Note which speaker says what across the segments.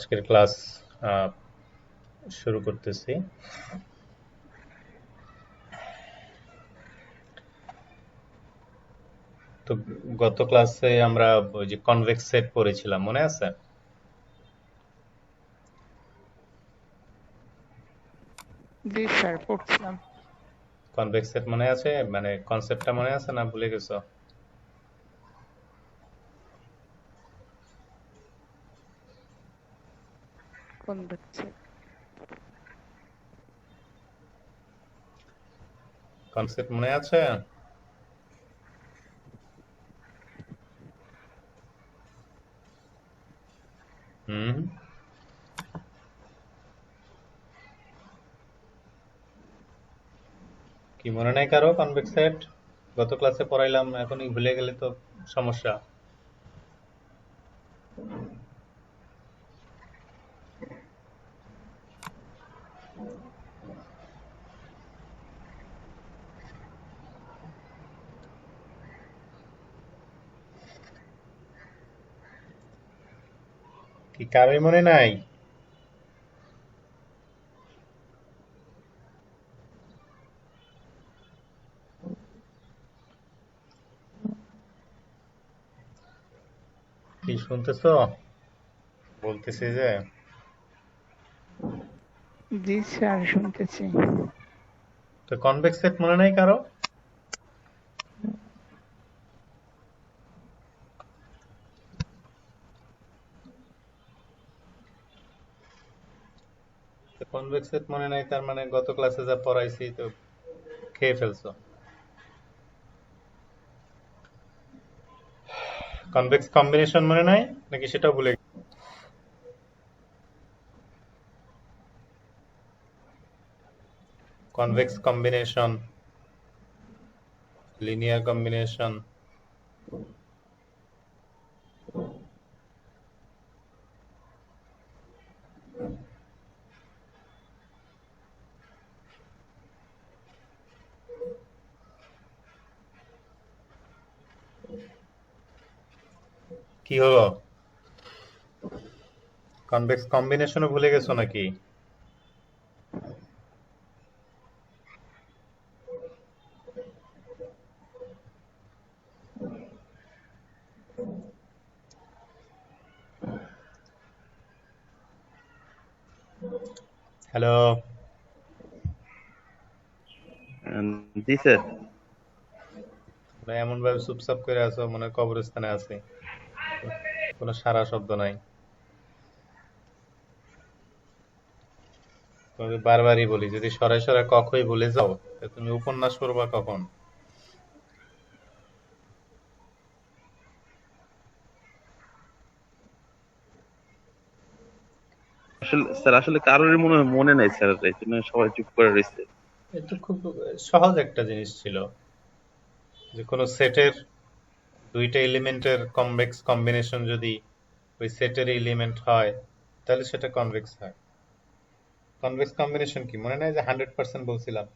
Speaker 1: আজকের ক্লাস শুরু করতেছি। তো গত ক্লাসে আমরা ওই যে কনভেক্স সেট পড়েছিলাম, মনে আছে?
Speaker 2: জি স্যার, পড়ছিলাম।
Speaker 1: কনভেক্স সেট মনে আছে, মানে কনসেপ্টটা মনে আছে না ভুলে গেছো? কনসেপ্ট মনে আছে? হুম, কি মনে নাই কারো কনভেক্স সেট? গত ক্লাসে পড়াইলাম, এখনই ভুলে গেলে তো সমস্যা। কি কারোই মনে নাই? কি শুনতেছো? বলতেছি যে
Speaker 2: জি স্যার, শুনতেছি।
Speaker 1: তো কনভেক্স সেট মনে নাই কারো? কনভেক্স সেট মনে নাই তার মানে গত ক্লাসে যা পড়াইছি তো খেয়ে ফেলছো। কনভেক্স কম্বিনেশন মনে নাই নাকি সেটাও ভুলে গেছো? কনভেক্স কম্বিনেশন, লিনিয়ার কম্বিনেশন, কি হলো? কনভেক্স কম্বিনেশনও ভুলে গেছো নাকি? হ্যালো,
Speaker 3: জি স্যার।
Speaker 1: এমন ভাবে চুপচাপ করে আছো মনে হয় কবরস্থানে আছি, কোনো সারা শব্দ নাই। তোমাকে বারবারই বলি, যদি সরাই সরাই কখই ভুলে যাও তা তুমি উপন্যাস পড়বা কখন?
Speaker 3: আসলে কারোরই মনে নাই স্যার, এই জন্য সবাই চুপ করে রয়েছে।
Speaker 1: এটা খুব সহজ একটা জিনিস ছিল, যে কোনো সেটের দুইটা এলিমেন্টের কনভেক্স কম্বিনেশন যদি ওই সেটের এলিমেন্ট হয় তাহলে সেটা কনভেক্স হয়। কনভেক্স কম্বিনেশন কি মনে নাই যে 100% বলছিলাম?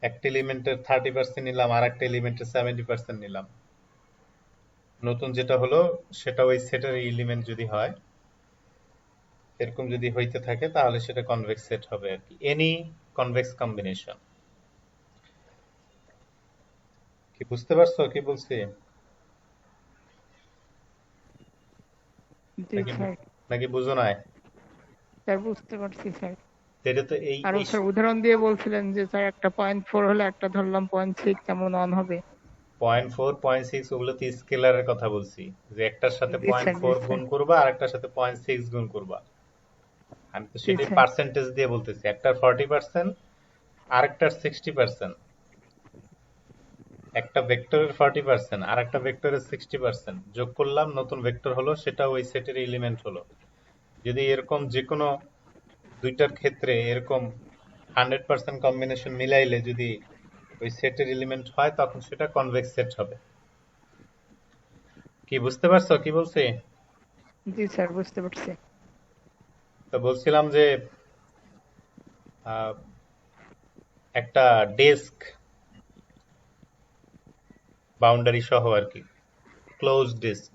Speaker 1: একটা এলিমেন্টের 30% নিলাম আর একটা এলিমেন্টের 70% নিলাম, নতুন যেটা হলো সেটা ওই সেটের এলিমেন্ট যদি হয়, এরকম যদি হইতে থাকে তাহলে সেটা কনভেক্স সেট হবে আর কি। Any convex combination. কি বুঝতে পারছো কি বলছি?
Speaker 2: জি
Speaker 1: নাকি
Speaker 2: স্যার,
Speaker 1: নাকি বুঝো নাই?
Speaker 2: স্যার বুঝতে পারছি স্যার।
Speaker 1: এটা তো এই
Speaker 2: আরো
Speaker 1: এই
Speaker 2: স্যার উদাহরণ দিয়ে বলছিলেন যে স্যার একটা 0.4 হলে একটা ধরলাম 0.6, এমন অন হবে।
Speaker 1: 0.4 0.6 ওগুলো তো স্কেলারের কথা বলছি, যে একটার সাথে
Speaker 2: জি
Speaker 1: পয়েন্ট
Speaker 2: স্যার, জি
Speaker 1: ফোর
Speaker 2: স্যার,
Speaker 1: গুণ করবা আর একটার সাথে 0.6 গুণ করবা। আমি তো
Speaker 2: জি
Speaker 1: সেটাই
Speaker 2: স্যার।
Speaker 1: পার্সেন্টেজ দিয়ে বলতেছি, একটার 40% আর একটার 60%। একটা ভেক্টরের 40% আর একটা ভেক্টরের 60% যোগ করলাম, নতুন ভেক্টর হলো, সেটা ওই সেটের এলিমেন্ট হলো। যদি এরকম যে কোনো দুইটার ক্ষেত্রে এরকম 100% কম্বিনেশন মিলাইলে যদি ওই সেটের এলিমেন্ট হয় তখন সেটা কনভেক্স সেট হবে। কি বুঝতে পারছো কি বলছি?
Speaker 2: জি স্যার, বুঝতে পারছি।
Speaker 1: তো বলছিলাম যে আহ, একটা ডেস্ক বাউন্ডারি সহ আর কি, ক্লোজ ডিস্ক।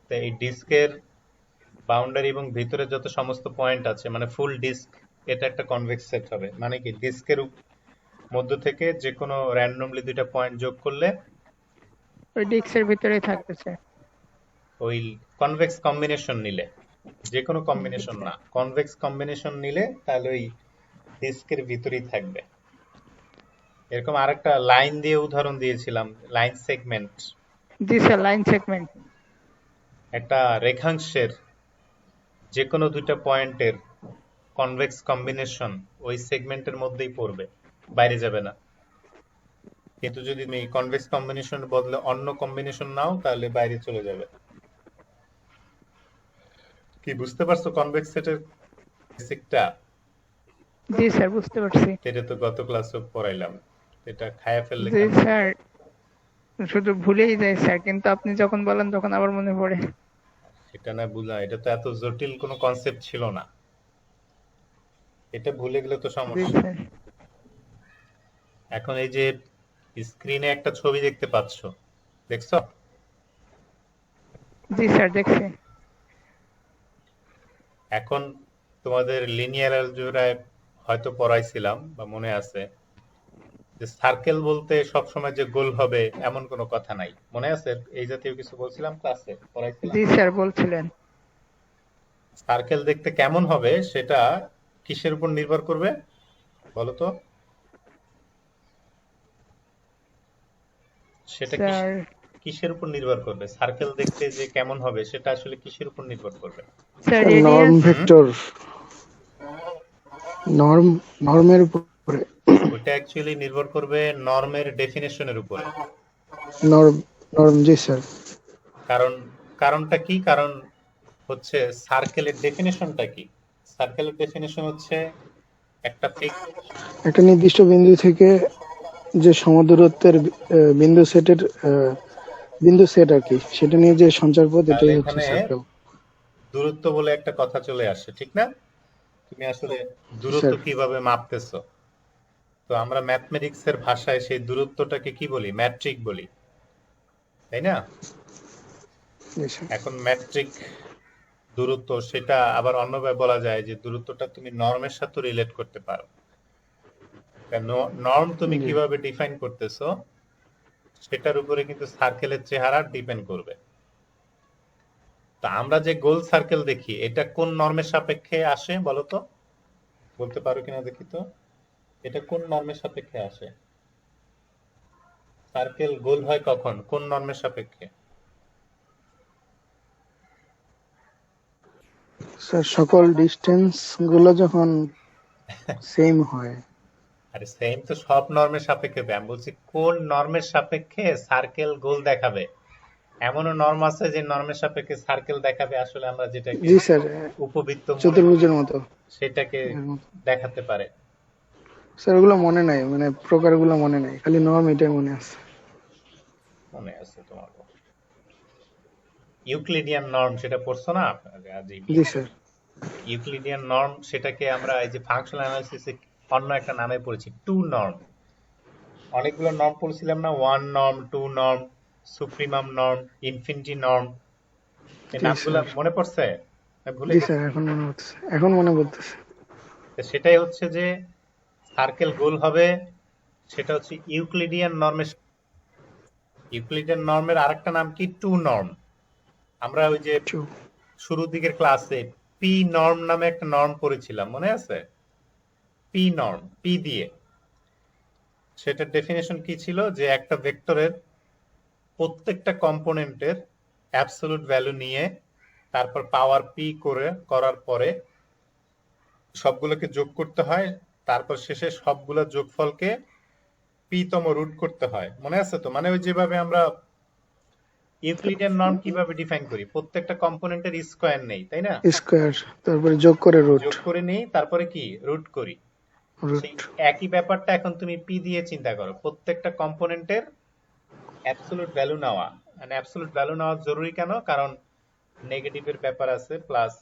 Speaker 1: তো এই ডিস্কের বাউন্ডারি এবং ভিতরে যত সমস্ত পয়েন্ট আছে মানে ফুল ডিস্ক, এটা একটা কনভেক্স সেট হবে। মানে কি, ডিস্কের মধ্য থেকে যে কোনো র্যান্ডমলি দুইটা পয়েন্ট যোগ করলে
Speaker 2: ওই ডিস্কের ভিতরেই থাকবে স্যার।
Speaker 1: ওই কনভেক্স কম্বিনেশন নিলে, যে কোনো কম্বিনেশন না, কনভেক্স কম্বিনেশন নিলে তাহলে ওই ডিস্কের ভিতরেই থাকবে। এরকম আরেকটা লাইন দিয়ে উদাহরণ দিয়েছিলাম, লাইন সেগমেন্ট।
Speaker 2: জি স্যার, লাইন সেগমেন্ট।
Speaker 1: একটা রেখাংশের যে কোনো দুইটা পয়েন্টের কনভেক্স কম্বিনেশন ওই সেগমেন্টের মধ্যেই পড়বে, বাইরে যাবে না। কিন্তু যদি তুমি কনভেক্স কম্বিনেশনের বদলে অন্য কম্বিনেশন নাও তাহলে বাইরে চলে যাবে। কি বুঝতে পারছো কনভেক্স সেটের বেসিকটা?
Speaker 2: জি স্যার, বুঝতে পারছি।
Speaker 1: এটা তো গত ক্লাসে পড়াইলাম, এটা খায়া ফেললে
Speaker 2: জি
Speaker 1: কেমন?
Speaker 2: স্যার, শুধু ভুলেই যাই স্যার, কিন্তু আপনি যখন বলেন তখন আবার মনে পড়ে।
Speaker 1: এটা না বুঝা, এটা তো এত জটিল কোনো কনসেপ্ট ছিল না, এটা ভুলে গেলে তো
Speaker 2: জি
Speaker 1: সমস্যা।
Speaker 2: স্যার।
Speaker 1: এখন এই যে স্ক্রিনে একটা ছবি দেখতে পাচ্ছো, দেখছো?
Speaker 2: জি স্যার, দেখছি।
Speaker 1: এখন তোমাদের লিনিয়ার অ্যালজেব্রায় হয়তো পড়াইছিলাম বা মনে আছে যে সার্কেল বলতে সবসময় যে গোল হবে এমন কোনো কথা নাই, মনে আছে? এই জাতীয় কিছু বলছিলাম, ক্লাসে পড়াইছিলাম।
Speaker 2: জি স্যার, বলছিলেন।
Speaker 1: সার্কেল দেখতে কেমন হবে সেটা কিসের উপর নির্ভর করবে বলো তো? সেটা
Speaker 2: স্যার,
Speaker 1: কিসের উপর নির্ভর করবে? সার্কেল দেখতে যে কেমন হবে সেটা আসলে কিসের উপর নির্ভর করবে?
Speaker 2: Sir
Speaker 4: norm
Speaker 2: radius.
Speaker 4: ভেক্টর, নর্মের উপরে।
Speaker 1: ওটা অ্যাকচুয়ালি নির্ভর করবে নর্মের ডেফিনেশনের উপরে।
Speaker 4: নর্ম, জি স্যার।
Speaker 1: কারণ কারণটা কি? কারণ হচ্ছে সার্কেলের ডেফিনেশনটা কি? সার্কেলের ডেফিনেশন হচ্ছে একটা ফিক্সড,
Speaker 4: একটা নির্দিষ্ট বিন্দু থেকে যে সমদূরত্বের বিন্দু সেট আর কি, সেটা নিয়ে যে সঞ্চারপথ,
Speaker 1: তাহলে
Speaker 4: এটাই হচ্ছে
Speaker 1: এখানে
Speaker 4: সার্কেল।
Speaker 1: দূরত্ব বলে একটা কথা চলে আসে, ঠিক না? তুমি আসলে দূরত্ব
Speaker 4: স্যার,
Speaker 1: কিভাবে মাপতেছো? তো আমরা ম্যাথমেটিক্স এর ভাষায় সেই দূরত্বটাকে কি বলি? ম্যাট্রিক বলি, তাই না?
Speaker 4: জি স্যার।
Speaker 1: এখন ম্যাট্রিক দূরত্ব, সেটা আবার অন্যভাবে বলা যায় যে দূরত্বটা তুমি নর্মের সাথে রিলেট করতে পারো। নর্ম তুমি
Speaker 4: জি
Speaker 1: কিভাবে ডিফাইন করতেছো সেটার উপরে কিন্তু সার্কেলের চেহারা ডিপেন্ড করবে। তা আমরা যে গোল সার্কেল দেখি এটা কোন নর্মের সাপেক্ষে আসে বলো তো? বলতে পারো কিনা দেখি তো, এটা কোন নর্মের সাপেক্ষে আসে? সার্কেল গোল হয় কখন, কোন নর্মের সাপেক্ষে?
Speaker 4: স্যার, সকল ডিস্টেন্স গুলো যখন সেম হয়।
Speaker 1: আরে সেম তো সব নর্মের সাপেক্ষে হবে, আমি বলছি কোন নর্মের সাপেক্ষে সার্কেল গোল দেখাবে। এমনও নর্ম আছে যে নর্মের সাপেক্ষে সার্কেল দেখাবে, আসলে আমরা যেটাকে
Speaker 4: জি স্যার,
Speaker 1: উপবৃত্ত মনে করি
Speaker 4: চতুর্ভুজের মতো।
Speaker 1: সেটাকে
Speaker 4: এর মতো।
Speaker 1: দেখাতে পারে।
Speaker 4: স্যার, ওগুলো মনে নাই, মানে প্রকারগুলো মনে নাই, খালি নর্ম এটাই মনে আছে।
Speaker 1: মনে আছে তোমার? ইউক্লিডিয়ান নর্ম সেটা পড়ছো না আজ এই
Speaker 4: জি স্যার।
Speaker 1: ইউক্লিডিয়ান নর্ম, সেটাকে আমরা এই যে ফাংশনাল অ্যানালিসিসে অন্য একটা নামে পড়েছি, টু নর্ম। অনেকগুলো নর্ম পড়ছিলাম না, one norm, two norm, supremum norm, infinity norm. এই
Speaker 4: জি
Speaker 1: নামগুলো
Speaker 4: স্যার।
Speaker 1: মনে পড়ছে না ভুলে
Speaker 4: জি
Speaker 1: গেছি?
Speaker 4: স্যার, এখন মনে পড়তেছে, এখন মনে পড়তেছে।
Speaker 1: তো সেটাই হচ্ছে যে সার্কেল গোল হবে, সেটা হচ্ছে ইউক্লিডিয়ান নর্মের। ইউক্লিডিয়ান নর্মের আরেকটা নাম কি? Two norm. আমরা ওই যে
Speaker 4: টু।
Speaker 1: শুরুর দিকের ক্লাসে পি নর্ম নামে একটা নর্ম পড়েছিলাম, মনে আছে? পি নর্ম, পি দিয়ে। সেটার ডেফিনেশন কি ছিল? যে একটা ভেক্টরের প্রত্যেকটা কম্পোনেন্টের অ্যাবসলিউট ভ্যালু নিয়ে তারপর পাওয়ার পি করার পরে সবগুলোকে যোগ করতে হয়, তারপর শেষে সবগুলো যোগফলকে পি তম রুট করতে হয়, মনে আছে তো? মানে ওই যেভাবে আমরা ইউক্লিডিয়ান নর্ম কিভাবে ডিফাইন করি, প্রত্যেকটা কম্পোনেন্টের স্কয়ার নেই, তাই না?
Speaker 4: স্কোয়ার, তারপরে যোগ করে রুট।
Speaker 1: যোগ করে নেই, তারপরে কি রুট করি। সেই
Speaker 4: রুট।
Speaker 1: একই ব্যাপারটা এখন তুমি পি দিয়ে চিন্তা করো, প্রত্যেকটা কম্পোনেন্টের অ্যাবসলিউট ভ্যালু নেওয়া। মানে অ্যাবসলিউট ভ্যালু নেওয়া জরুরি কেন? কারণ নেগেটিভের ব্যাপার আছে, প্লাস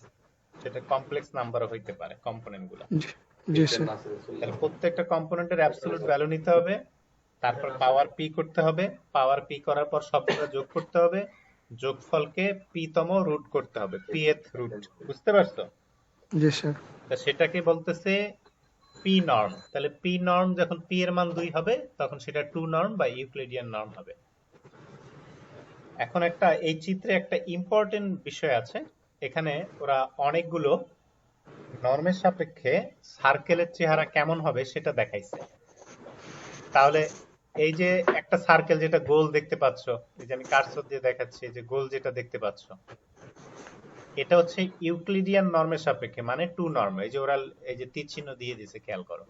Speaker 1: সেটা কমপ্লেক্স নাম্বারও হইতে পারে কম্পোনেন্ট গুলা।
Speaker 4: জি স্যার।
Speaker 1: তাহলে প্রত্যেকটা কম্পোনেন্টের অ্যাবসলিউট ভ্যালু নিতে হবে, তারপর পাওয়ার পি করতে হবে, পাওয়ার পি করার পর সবগুলো যোগ করতে হবে, যোগফলকে পি তম রুট করতে হবে, pth রুট, বুঝতে পারছো?
Speaker 4: জি স্যার।
Speaker 1: তা সেটাকে বলতেছে পি নর্ম। তাহলে পি নর্ম যখন পি এর মান 2 হবে তখন সেটা 2 নর্ম বা ইউক্লিডিয়ান নর্ম হবে। এখন এই চিত্রে একটা ইম্পর্টেন্ট বিষয় আছে। এখানে ওরা অনেকগুলো নর্মের সাপেক্ষে সার্কেলের চেহারা কেমন হবে সেটা দেখাইছে। তাহলে এই যে একটা সার্কেল যেটা গোল দেখতে পাচ্ছ, এই যে আমি কার্সর দিয়ে দেখাচ্ছি, যে গোল যেটা দেখতে পাচ্ছ, এটা হচ্ছে ইউক্লিডিয়ান নর্মের সাপেক্ষে, মানে 2 নর্ম। এই যে ওরা এই যে তীর চিহ্ন দিয়ে দিয়েছে, খেয়াল করো।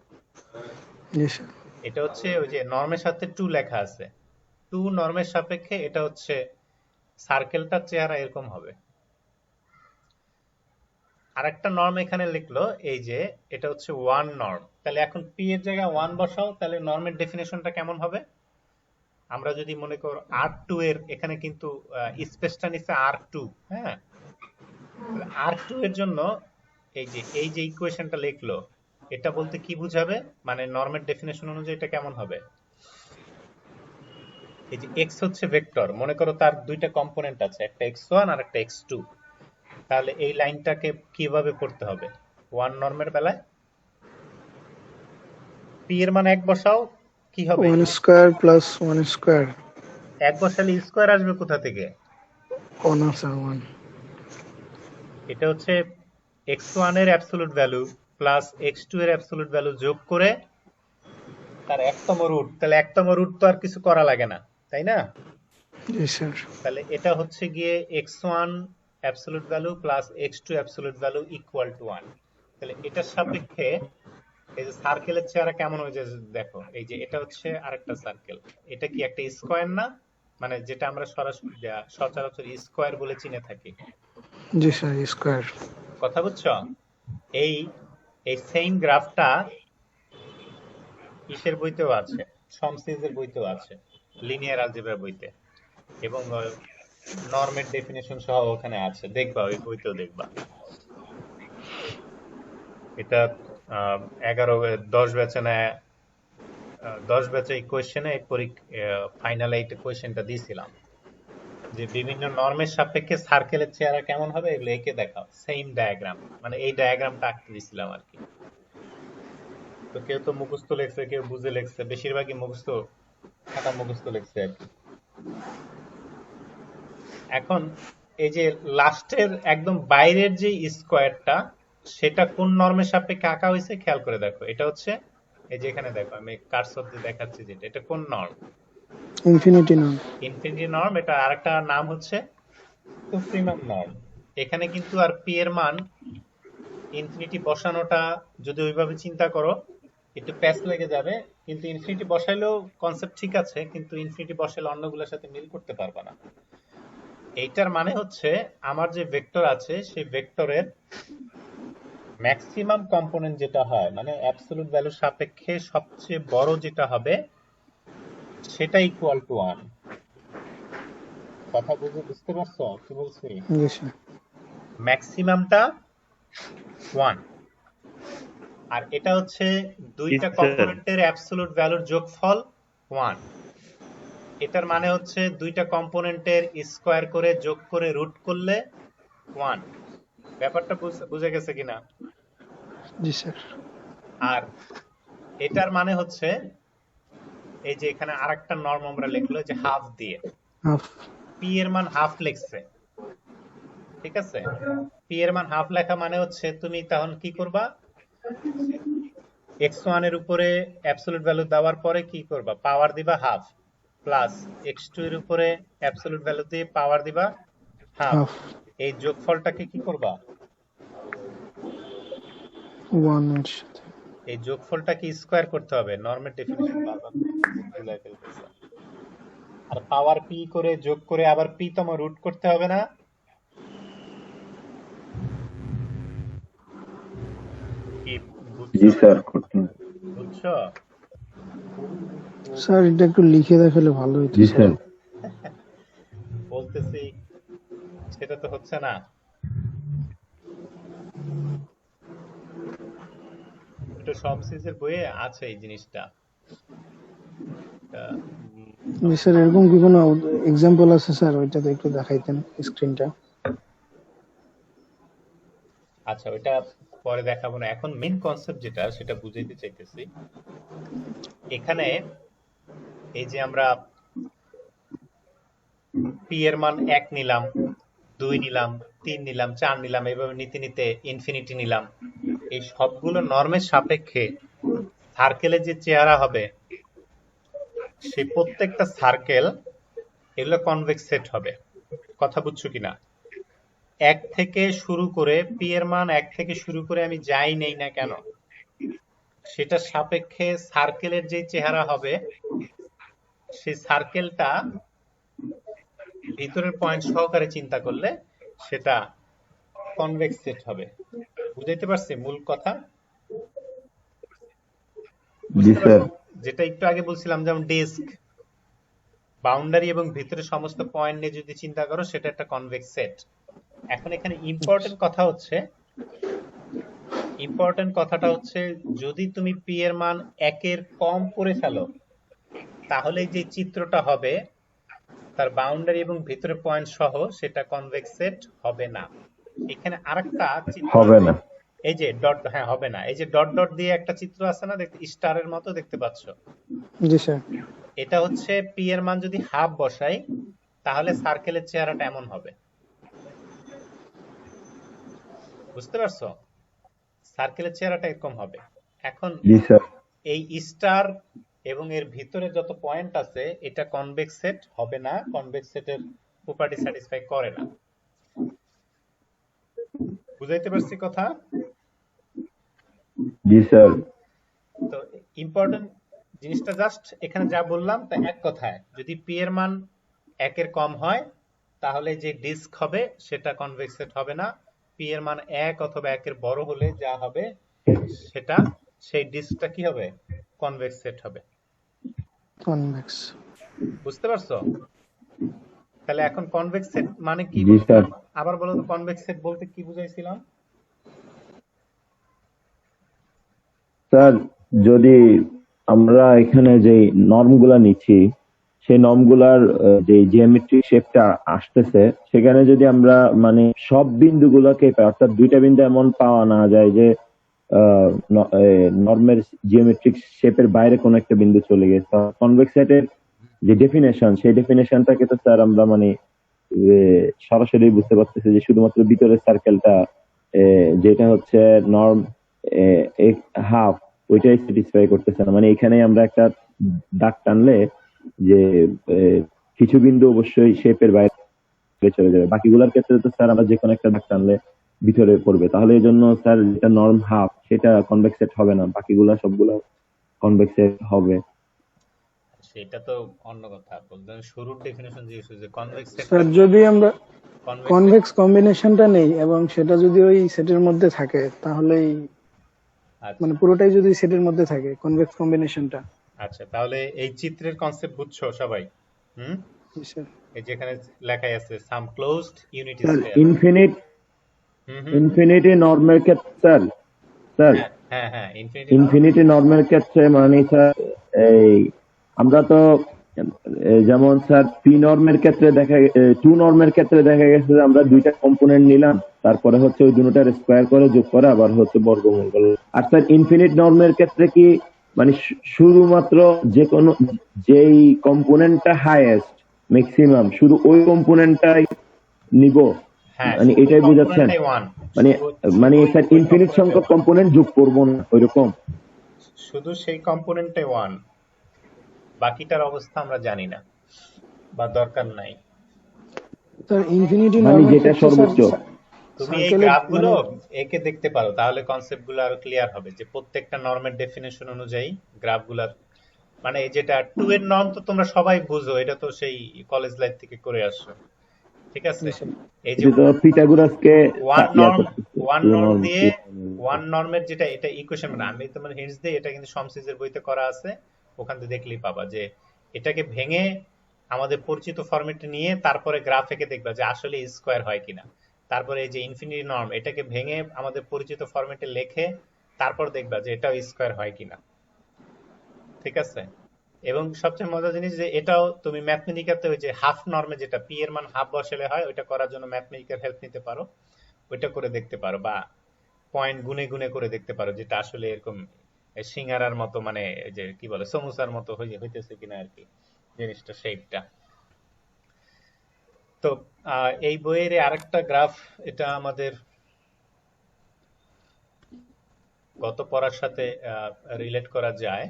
Speaker 4: জি স্যার।
Speaker 1: এটা হচ্ছে ওই যে নর্মের সাথে 2 লেখা আছে, 2 নর্মের সাপেক্ষে এটা হচ্ছে সার্কেলটার চেহারা এরকম হবে। আরেকটা নর্ম এখানে লিখলো, এই যে এটা হচ্ছে 1 নর্ম। তাহলে এখন পি এর জায়গায় 1 বসাও, তাহলে নর্মের ডেফিনেশনটা কেমন হবে? আমরা যদি মনে করো R2 এর, এখানে কিন্তু স্পেসটা নিচ্ছে R2, হ্যাঁ? R2 এর জন্য এই যে ইকুয়েশনটা লিখলো, এটা বলতে কি বুঝাবে? মানে নর্মের ডেফিনেশন অনুযায়ী এটা কেমন হবে? এই যে x হচ্ছে ভেক্টর, মনে করো তার দুইটা কম্পোনেন্ট আছে, একটা x1 আর একটা x2। তাহলে এই লাইনটাকে কিভাবে পড়তে হবে 1 নর্মের বেলায়? p এর মান 1 বসাও, কি হবে?
Speaker 4: 1 স্কয়ার প্লাস 1 স্কয়ার।
Speaker 1: 1 বসালে স্কয়ার আসবে কোথা থেকে?
Speaker 4: 1 স্যার 1।
Speaker 1: এটা হচ্ছে x1 এর অ্যাবসলিউট ভ্যালু প্লাস x2 এর অ্যাবসলিউট ভ্যালু যোগ করে তার একতম রুট। তাহলে একতম রুট তো আর কিছু করা লাগে না, তাই না?
Speaker 4: জি স্যার।
Speaker 1: তাহলে এটা হচ্ছে গিয়ে x1 absolute value plus x2 absolute value equal to 1। তাহলে এটার সাপেক্ষে এই যে সার্কেলের চেহারা কেমন হয়ে যায় দেখো। এই যে এটা হচ্ছে আরেকটা সার্কেল, এটা কি একটা স্কয়ার না? মানে যেটা আমরা সরাসরি সচরাচর স্কয়ার বলে চিনে থাকি।
Speaker 4: জি স্যার, স্কয়ার।
Speaker 1: কথা বুঝছো? এই এই সেম গ্রাফটা ইসের বইতেও আছে, শমসিজের বইতেও আছে, লিনিয়ার অলজেব্রা বইতে, এবং নর্মের ডেফিনেশন সহ ওখানে আছে, দেখবা ওই বইতেও দেখবা। এটা 10 ব্যাচে নেয়, 10 ব্যাচে এই কোয়েশ্চেনে ফাইনালে এই কোয়েশ্চেনটা দিয়েছিলাম, যে বিভিন্ন নর্মের সাপেক্ষে সার্কেলের চেহারা কেমন হবে এগুলো এঁকে দেখাও, সেম ডায়াগ্রাম। মানে এই ডায়াগ্রামটা আঁকতে দিয়েছিলাম আর কি। তো কেউ তো মুখস্থ লেখছে, কেউ বুঝে লেখছে, বেশিরভাগই মুখস্থ, খাতা মুখস্থ লেখছে আর কি। এখন এই যে লাস্টের একদম বাইরের যে স্কোয়ারটা, সেটা কোন নর্মের সাপেক্ষে আঁকা হয়েছে খেয়াল করে দেখো। এটা হচ্ছে এই যে এখানে দেখো, আমি কার্সর দিয়ে দেখাচ্ছি, যেটা এটা কোন norm?
Speaker 4: Infinity norm.
Speaker 1: Infinity norm. এটা আরেকটা নাম হচ্ছে সুপ্রিমাম নর্ম। এখানে কিন্তু আর পি এর মান ইনফিনিটি বসানোটা যদি ওইভাবে চিন্তা করো একটু প্যাচ লেগে যাবে, কিন্তু ইনফিনিটি বসাইলেও কনসেপ্ট ঠিক আছে, কিন্তু ইনফিনিটি বসাইলে অন্যগুলোর সাথে মিল করতে পারবে না। এইটার মানে হচ্ছে আমার যে ভেক্টর আছে সেই ভেক্টরের ম্যাক্সিমাম কম্পোনেন্ট যেটা হয়, মানে অ্যাবসলিউট ভ্যালুর সাপেক্ষে সবচেয়ে বড় যেটা হবে সেটা ইকুয়াল টু 1। কথা বুঝতে পারছো কি বলছি?
Speaker 4: জি স্যার।
Speaker 1: ম্যাক্সিমামটা 1, আর এটা হচ্ছে দুইটা
Speaker 3: স্যার
Speaker 1: কম্পোনেন্টের অ্যাবসলিউট ভ্যালুর যোগফল 1। এটার মানে হচ্ছে দুইটা কম্পোনেন্টের স্কয়ার করে যোগ করে রুট করলে 1। ব্যাপারটা বুঝে গেছে কিনা?
Speaker 4: জি স্যার।
Speaker 1: আর এটার মানে হচ্ছে এই যে এখানে আরেকটা নর্ম আমরা লিখলো যে হাফ দিয়ে,
Speaker 4: হাফ।
Speaker 1: পি এর মান হাফ লিখছে, ঠিক আছে? পি এর মান হাফ লেখা মানে হচ্ছে তুমি তখন কি করবা, x1 এর উপরে অ্যাবসলিউট ভ্যালু দেওয়ার পরে কি করবা, পাওয়ার দিবা হাফ, প্লাস x2 এর উপরে অ্যাবসলিউট ভ্যালু দিয়ে পাওয়ার দিবা হাফ।
Speaker 4: হাফ।
Speaker 1: এই যোগফলটাকে কি করবা,
Speaker 4: 1 এর সাথে।
Speaker 1: এই যোগফলটাকে স্কয়ার করতে হবে। নর্মের ডেফিনিশন বারবার ভুলাই ফেলতেছে। আর পাওয়ার পি করে যোগ করে আবার পি তম রুট করতে হবে না? কি
Speaker 5: জি
Speaker 1: বুঝছো?
Speaker 5: স্যার, করতে হবে।
Speaker 1: বুঝছো?
Speaker 4: স্যার এটা একটু লিখে দেখালে ভালো হতো
Speaker 5: জি
Speaker 4: স্যার।
Speaker 5: স্যার।
Speaker 1: বলতেছি, সেটা তো হচ্ছে না। এটা শমসিজের বইয়ে আছে এই জিনিসটা।
Speaker 4: জি স্যার, এরকম কি কোনো এক্সাম্পল আছে স্যার? ওইটাতে একটু দেখাইতেন স্ক্রিনটা।
Speaker 1: আচ্ছা, ওইটা পরে দেখাবো না, এখন মেইন কনসেপ্ট যেটা সেটা বুঝাইতে চাইতেছি। এখানে এই যে আমরা পি এর মান 1 নিলাম, 2 নিলাম, 3 নিলাম, 4 নিলাম, এইভাবে নিতে নিতে ইনফিনিটি নিলাম। এই সবগুলো নর্মের সাপেক্ষে সার্কেলের যে চেহারা হবে, সেই প্রত্যেকটা সার্কেল এগুলো কনভেক্স সেট হবে। কথা বুঝছো কিনা? 1 থেকে শুরু করে পি এর মান 1 থেকে শুরু করে আমি যাই নেই না কেন, সেটার সাপেক্ষে সার্কেলের যে চেহারা হবে, সেই সার্কেলটা ভিতরের পয়েন্ট সহকারে চিন্তা করলে সেটা কনভেক্স সেট হবে। বুঝাইতে পারছি মূল কথা?
Speaker 5: জি
Speaker 1: বুঝতে
Speaker 5: স্যার।
Speaker 1: পারছি? যেটা একটু আগে বলছিলাম, যেমন ডিস্ক, বাউন্ডারি এবং ভিতরে সমস্ত পয়েন্ট নিয়ে যদি চিন্তা করো, সেটা একটা কনভেক্স সেট। এখন এখানে ইম্পর্টেন্ট কথাটা হচ্ছে যদি তুমি পি এর মান 1 এর কম করে ফেলো, তাহলে যে চিত্রটা হবে তার বাউন্ডারি এবং ভিতরে পয়েন্ট সহ সেটা কনভেক্স সেট হবে না। এখানে আরেকটা চিত্র
Speaker 5: হবে
Speaker 1: আছে,
Speaker 5: না।
Speaker 1: এই যে ডট, হ্যাঁ হবে না, এই যে ডট ডট দিয়ে একটা চিত্র আছে না, দেখতে স্টারের মতো দেখতে পাচ্ছ?
Speaker 4: জি স্যার।
Speaker 1: এটা হচ্ছে পি এর মান যদি হাফ বসাই, তাহলে সার্কেলের চেহারাটা এমন হবে। বুঝতে পারছো? সার্কেলের চেহারাটা এরকম হবে। এখন
Speaker 5: জি স্যার।
Speaker 1: এই স্টার এবং এর ভিতরে যত পয়েন্ট আছে, এটা কনভেক্স সেট হবে না, কনভেক্স সেটের প্রপার্টি স্যাটিসফাই করে না। বুঝাইতে পারছি কথা?
Speaker 5: জি স্যার।
Speaker 1: তো ইম্পর্টেন্ট জিনিসটা জাস্ট এখানে যা বললাম তা এক কথায়, যদি পি এর মান 1 এর কম হয়, তাহলে যে ডিস্ক হবে সেটা কনভেক্স সেট হবে না। পি এর মান 1 অথবা 1 এর বড় হলে যা হবে, সেটা সেই ডিস্কটা কি হবে? কনভেক্স সেট হবে।
Speaker 4: কনভেক্স।
Speaker 1: বুঝতে পারছো? তাহলে এখন কনভেক্স সেট মানে কি
Speaker 5: জি স্যার।
Speaker 1: বুঝলাম? আবার বলো তো, কনভেক্স সেট বলতে কি বুঝাইছিলাম?
Speaker 5: স্যার, যদি আমরা এখানে যে নর্ম গুলা নিচ্ছি, সেই নর্ম গুলার যে জিওমেট্রিক শেপটা আসতেছে, সেখানে যদি আমরা মানে সব বিন্দুগুলোকে পাই, অর্থাৎ দুইটা বিন্দু এমন পাওয়া না যায় যে নর্মের জিওমেট্রিক শেপের বাইরে কোনো একটা বিন্দু চলে গেছে, কনভেক্স সেটের যে ডেফিনেশন, সেই ডেফিনেশনটাকে তো স্যার আমরা মানে সরাসরি বুঝতে পারতেছি যে শুধুমাত্র ভিতরের সার্কেলটা যেটা হচ্ছে নর্ম হাফ, ওইটাই স্যাটিসফাই করতেছে না। মানে এখানে আমরা একটা দাগ টানলে যে কিছু বিন্দু অবশ্যই শেপের বাইরে চলে যাবে, বাকিগুলোর ক্ষেত্রে তো স্যার আমরা যে কোনো একটা দাগ টানলে ভিতরে পড়বে। তাহলে এই জন্য স্যার যেটা নর্ম হাফ, সেটা কনভেক্স সেট হবে না, বাকিগুলা সবগুলা কনভেক্স সেট হবে।
Speaker 1: সেটা তো অন্য কথা। বলতেন শুরুর ডেফিনেশন জিজ্ঞেস যে কনভেক্স সেট
Speaker 4: স্যার যদি আমরা
Speaker 1: কনভেক্স
Speaker 4: কনভেক্স কম্বিনেশনটা নেই এবং সেটা যদি ওই সেটের মধ্যে থাকে, তাহলেই
Speaker 1: আচ্ছা
Speaker 4: মানে পুরোটাই যদি সেটের মধ্যে থাকে কনভেক্স কম্বিনেশনটা।
Speaker 1: আচ্ছা, তাহলে এই চিত্রের কনসেপ্ট বুঝছো সবাই? হুম?
Speaker 4: জি স্যার।
Speaker 1: এই যেখানে লেখাই আছে সাম ক্লোজড ইউনিট
Speaker 5: স্যার
Speaker 1: স্কয়ার। হুম,
Speaker 5: ইনফিনিটি নর্মের ক্ষেত্রে স্যার, স্যার
Speaker 1: হ্যাঁ ইনফিনিটি
Speaker 5: ইনফিনিটি নর্মের ক্ষেত্রে মানে স্যার এই আমরা তো যেমন স্যার পি নর্মের ক্ষেত্রে টু নর্মের ক্ষেত্রে দেখা গেছে যে আমরা দুইটা কম্পোনেন্ট নিলাম, তারপরে হচ্ছে ওই দুটোটার স্কোয়ার করে যোগ করে আবার হচ্ছে বর্গমূল করলাম। আর স্যার ইনফিনিট নর্মের ক্ষেত্রে কি মানে শুধুমাত্র যে কোনো যেই কম্পোনেন্টটা হাইয়েস্ট ম্যাক্সিমাম শুধু ওই কম্পোনেন্টটাই নিব,
Speaker 1: হ্যাঁ,
Speaker 5: মানে
Speaker 1: শুধু
Speaker 5: এটাই বুঝাচ্ছেন?
Speaker 1: কম্পোনেন্টটাই ওয়ান।
Speaker 5: মানে মানে
Speaker 1: ওই
Speaker 5: স্যার ইনফিনিট সংখ্যক কম্পোনেন্ট যোগ করবো না ওইরকম?
Speaker 1: শুধু সেই কম্পোনেন্টটাই ওয়ান, বাকিটার অবস্থা আমরা জানি না বা দরকার নাই।
Speaker 4: স্যার ইনফিনিটি
Speaker 5: মানে
Speaker 4: নর্মের
Speaker 5: যেটা
Speaker 4: ক্ষেত্রে স্যার
Speaker 5: সর্বোচ্চ।
Speaker 1: তুমি এই
Speaker 4: সার্কেলের
Speaker 1: গ্রাফগুলো
Speaker 4: মানে
Speaker 1: এঁকে দেখতে পারো, তাহলে কনসেপ্টগুলো আরো ক্লিয়ার হবে যে প্রত্যেকটা নর্মের ডেফিনেশন অনুযায়ী গ্রাফগুলার মানে এই যেটা 2 এর নর্ম তো তোমরা সবাই বুঝো, এটা তো সেই কলেজ লাইফ থেকে করে আসছো, ঠিক আছে? এই যে
Speaker 5: এটা তো পিথাগোরাসকে ইয়া করতেছে,
Speaker 1: ওয়ান
Speaker 5: টু
Speaker 1: নর্ম
Speaker 5: নর্ম
Speaker 1: দিয়ে ওয়ান নর্মের যেটা এটা ইকুয়েশন, মানে আমি তোমার হিন্টস দিই, এটা কিন্তু শমসিজের বইতে করা আছে, ওখান থেকে দেখলেই পাবা যে এটাকে ভেঙে আমাদের পরিচিত ফরম্যাটে নিয়ে তারপরে গ্রাফ এঁকে দেখবা যে আসলে স্কোয়ার হয় কিনা। তারপরে এই যে ইনফিনিটি নর্ম, এটাকে ভেঙে আমাদের পরিচিত ফরম্যাটে লেখে তারপর দেখবা যে এটাও স্কোয়ার হয় কিনা। ঠিক আছে? এবং সবচেয়ে মজার জিনিস যে এটাও তুমি ম্যাথমেটিকাতে ওই যে হাফ নর্মে যেটা পি এর মান হাফ বসালে হয় ওইটা করার জন্য ম্যাথমেটিক্যাল হেল্প নিতে পারো, ওইটা করে দেখতে পারো, বা পয়েন্ট গুনে গুনে করে দেখতে পারো যেটা আসলে এরকম সিঙ্গারার মতো মানে এই যে কি বলে সমোসার মতো হইতেছে কিনা আর কি জিনিসটা শেপটা। তো এই বইয়ের আরেকটা গ্রাফ, এটা আমাদের গত পড়ার সাথে রিলেট করা যায়।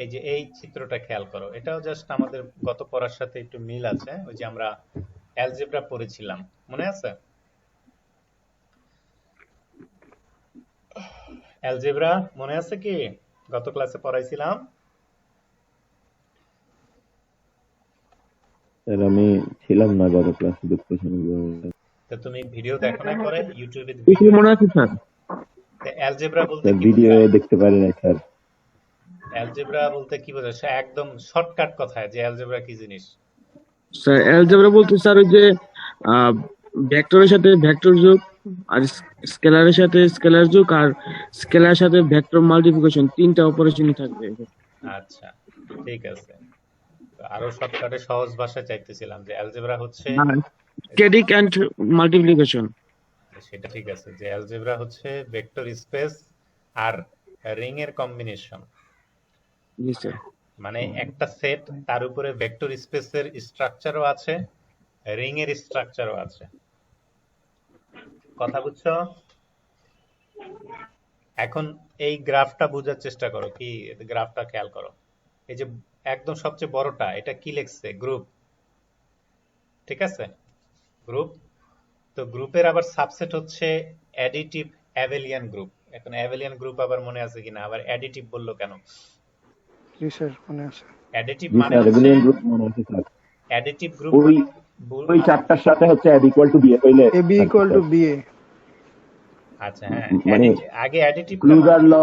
Speaker 1: এই যে এই চিত্রটা খেয়াল করো, এটাও জাস্ট আমাদের গত পড়ার সাথে একটু মিল আছে, ওই যে আমরা অ্যালজেব্রা পড়েছিলাম, মনে আছে? অ্যালজেব্রা মনে আছে কি গত ক্লাসে পড়াইছিলাম?
Speaker 5: স্যার আমি ছিলাম না গত ক্লাসে, দুঃখজনক।
Speaker 1: তো তুমি ভিডিও দেখো না পরে ইউটিউবে?
Speaker 6: কি মনে আছে স্যার?
Speaker 1: অ্যালজেব্রা বলতে
Speaker 5: স্যার
Speaker 1: কি
Speaker 5: ভিডিও
Speaker 1: বোঝায়?
Speaker 5: দেখতে পারি না স্যার।
Speaker 1: অ্যালজেব্রা বলতে কি বোঝায় সে একদম শর্টকাট কথায় যে অ্যালজেব্রা কি জিনিস?
Speaker 6: স্যার অ্যালজেব্রা বলতে স্যার ওই যে ভেক্টরের সাথে ভেক্টর যোগ, আর স্কেলারের সাথে স্কেলার যোগ, আর স্কেলারের সাথে ভেক্টর মাল্টিপ্লিকেশন, তিনটা অপারেশনই থাকবে।
Speaker 1: আচ্ছা ঠিক আছে, তো আরো শর্টকাটে সহজ ভাষায় চাইতেছিলাম যে অ্যালজেব্রা হচ্ছে,
Speaker 6: স্ট্যাটিক এন্ড মাল্টিপ্লিকেশন।
Speaker 1: সেটা ঠিক আছে, যে অ্যালজেব্রা হচ্ছে ভেক্টর স্পেস আর রিং এর কম্বিনেশন।
Speaker 6: জি স্যার।
Speaker 1: মানে একটা সেট, তার উপরে ভেক্টর স্পেসের স্ট্রাকচারও আছে, রিং এর স্ট্রাকচারও আছে। কথা বুঝছো? এখন এই গ্রাফটা বোঝার চেষ্টা করো, কি গ্রাফটা খেয়াল করো, এই যে একদম সবচেয়ে বড়টা এটা কি লিখছে? গ্রুপ, ঠিক আছে? গ্রুপ। তো গ্রুপের আবার সাবসেট হচ্ছে অ্যাডিটিভ অ্যাবেলিয়ান গ্রুপ। এখন অ্যাবেলিয়ান গ্রুপ আবার মনে আছে কিনা, আবার অ্যাডিটিভ বললো কেন?
Speaker 4: জি স্যার মনে আছে।
Speaker 1: অ্যাডিটিভ
Speaker 5: জি
Speaker 1: মানে
Speaker 5: স্যার,
Speaker 1: হচ্ছে,
Speaker 5: রেগুলিয়ান গ্রুপ মনে আছে স্যার।
Speaker 1: অ্যাডিটিভ গ্রুপ
Speaker 5: ওই ওই চারটার সাথে হচ্ছে অ্যাড ইকুয়াল টু বিয়ে হইলে
Speaker 4: A B equal to B A.
Speaker 1: আচ্ছা হ্যাঁ,
Speaker 5: মানে
Speaker 1: আগে অ্যাডিটিভ
Speaker 5: ক্লুজার ল,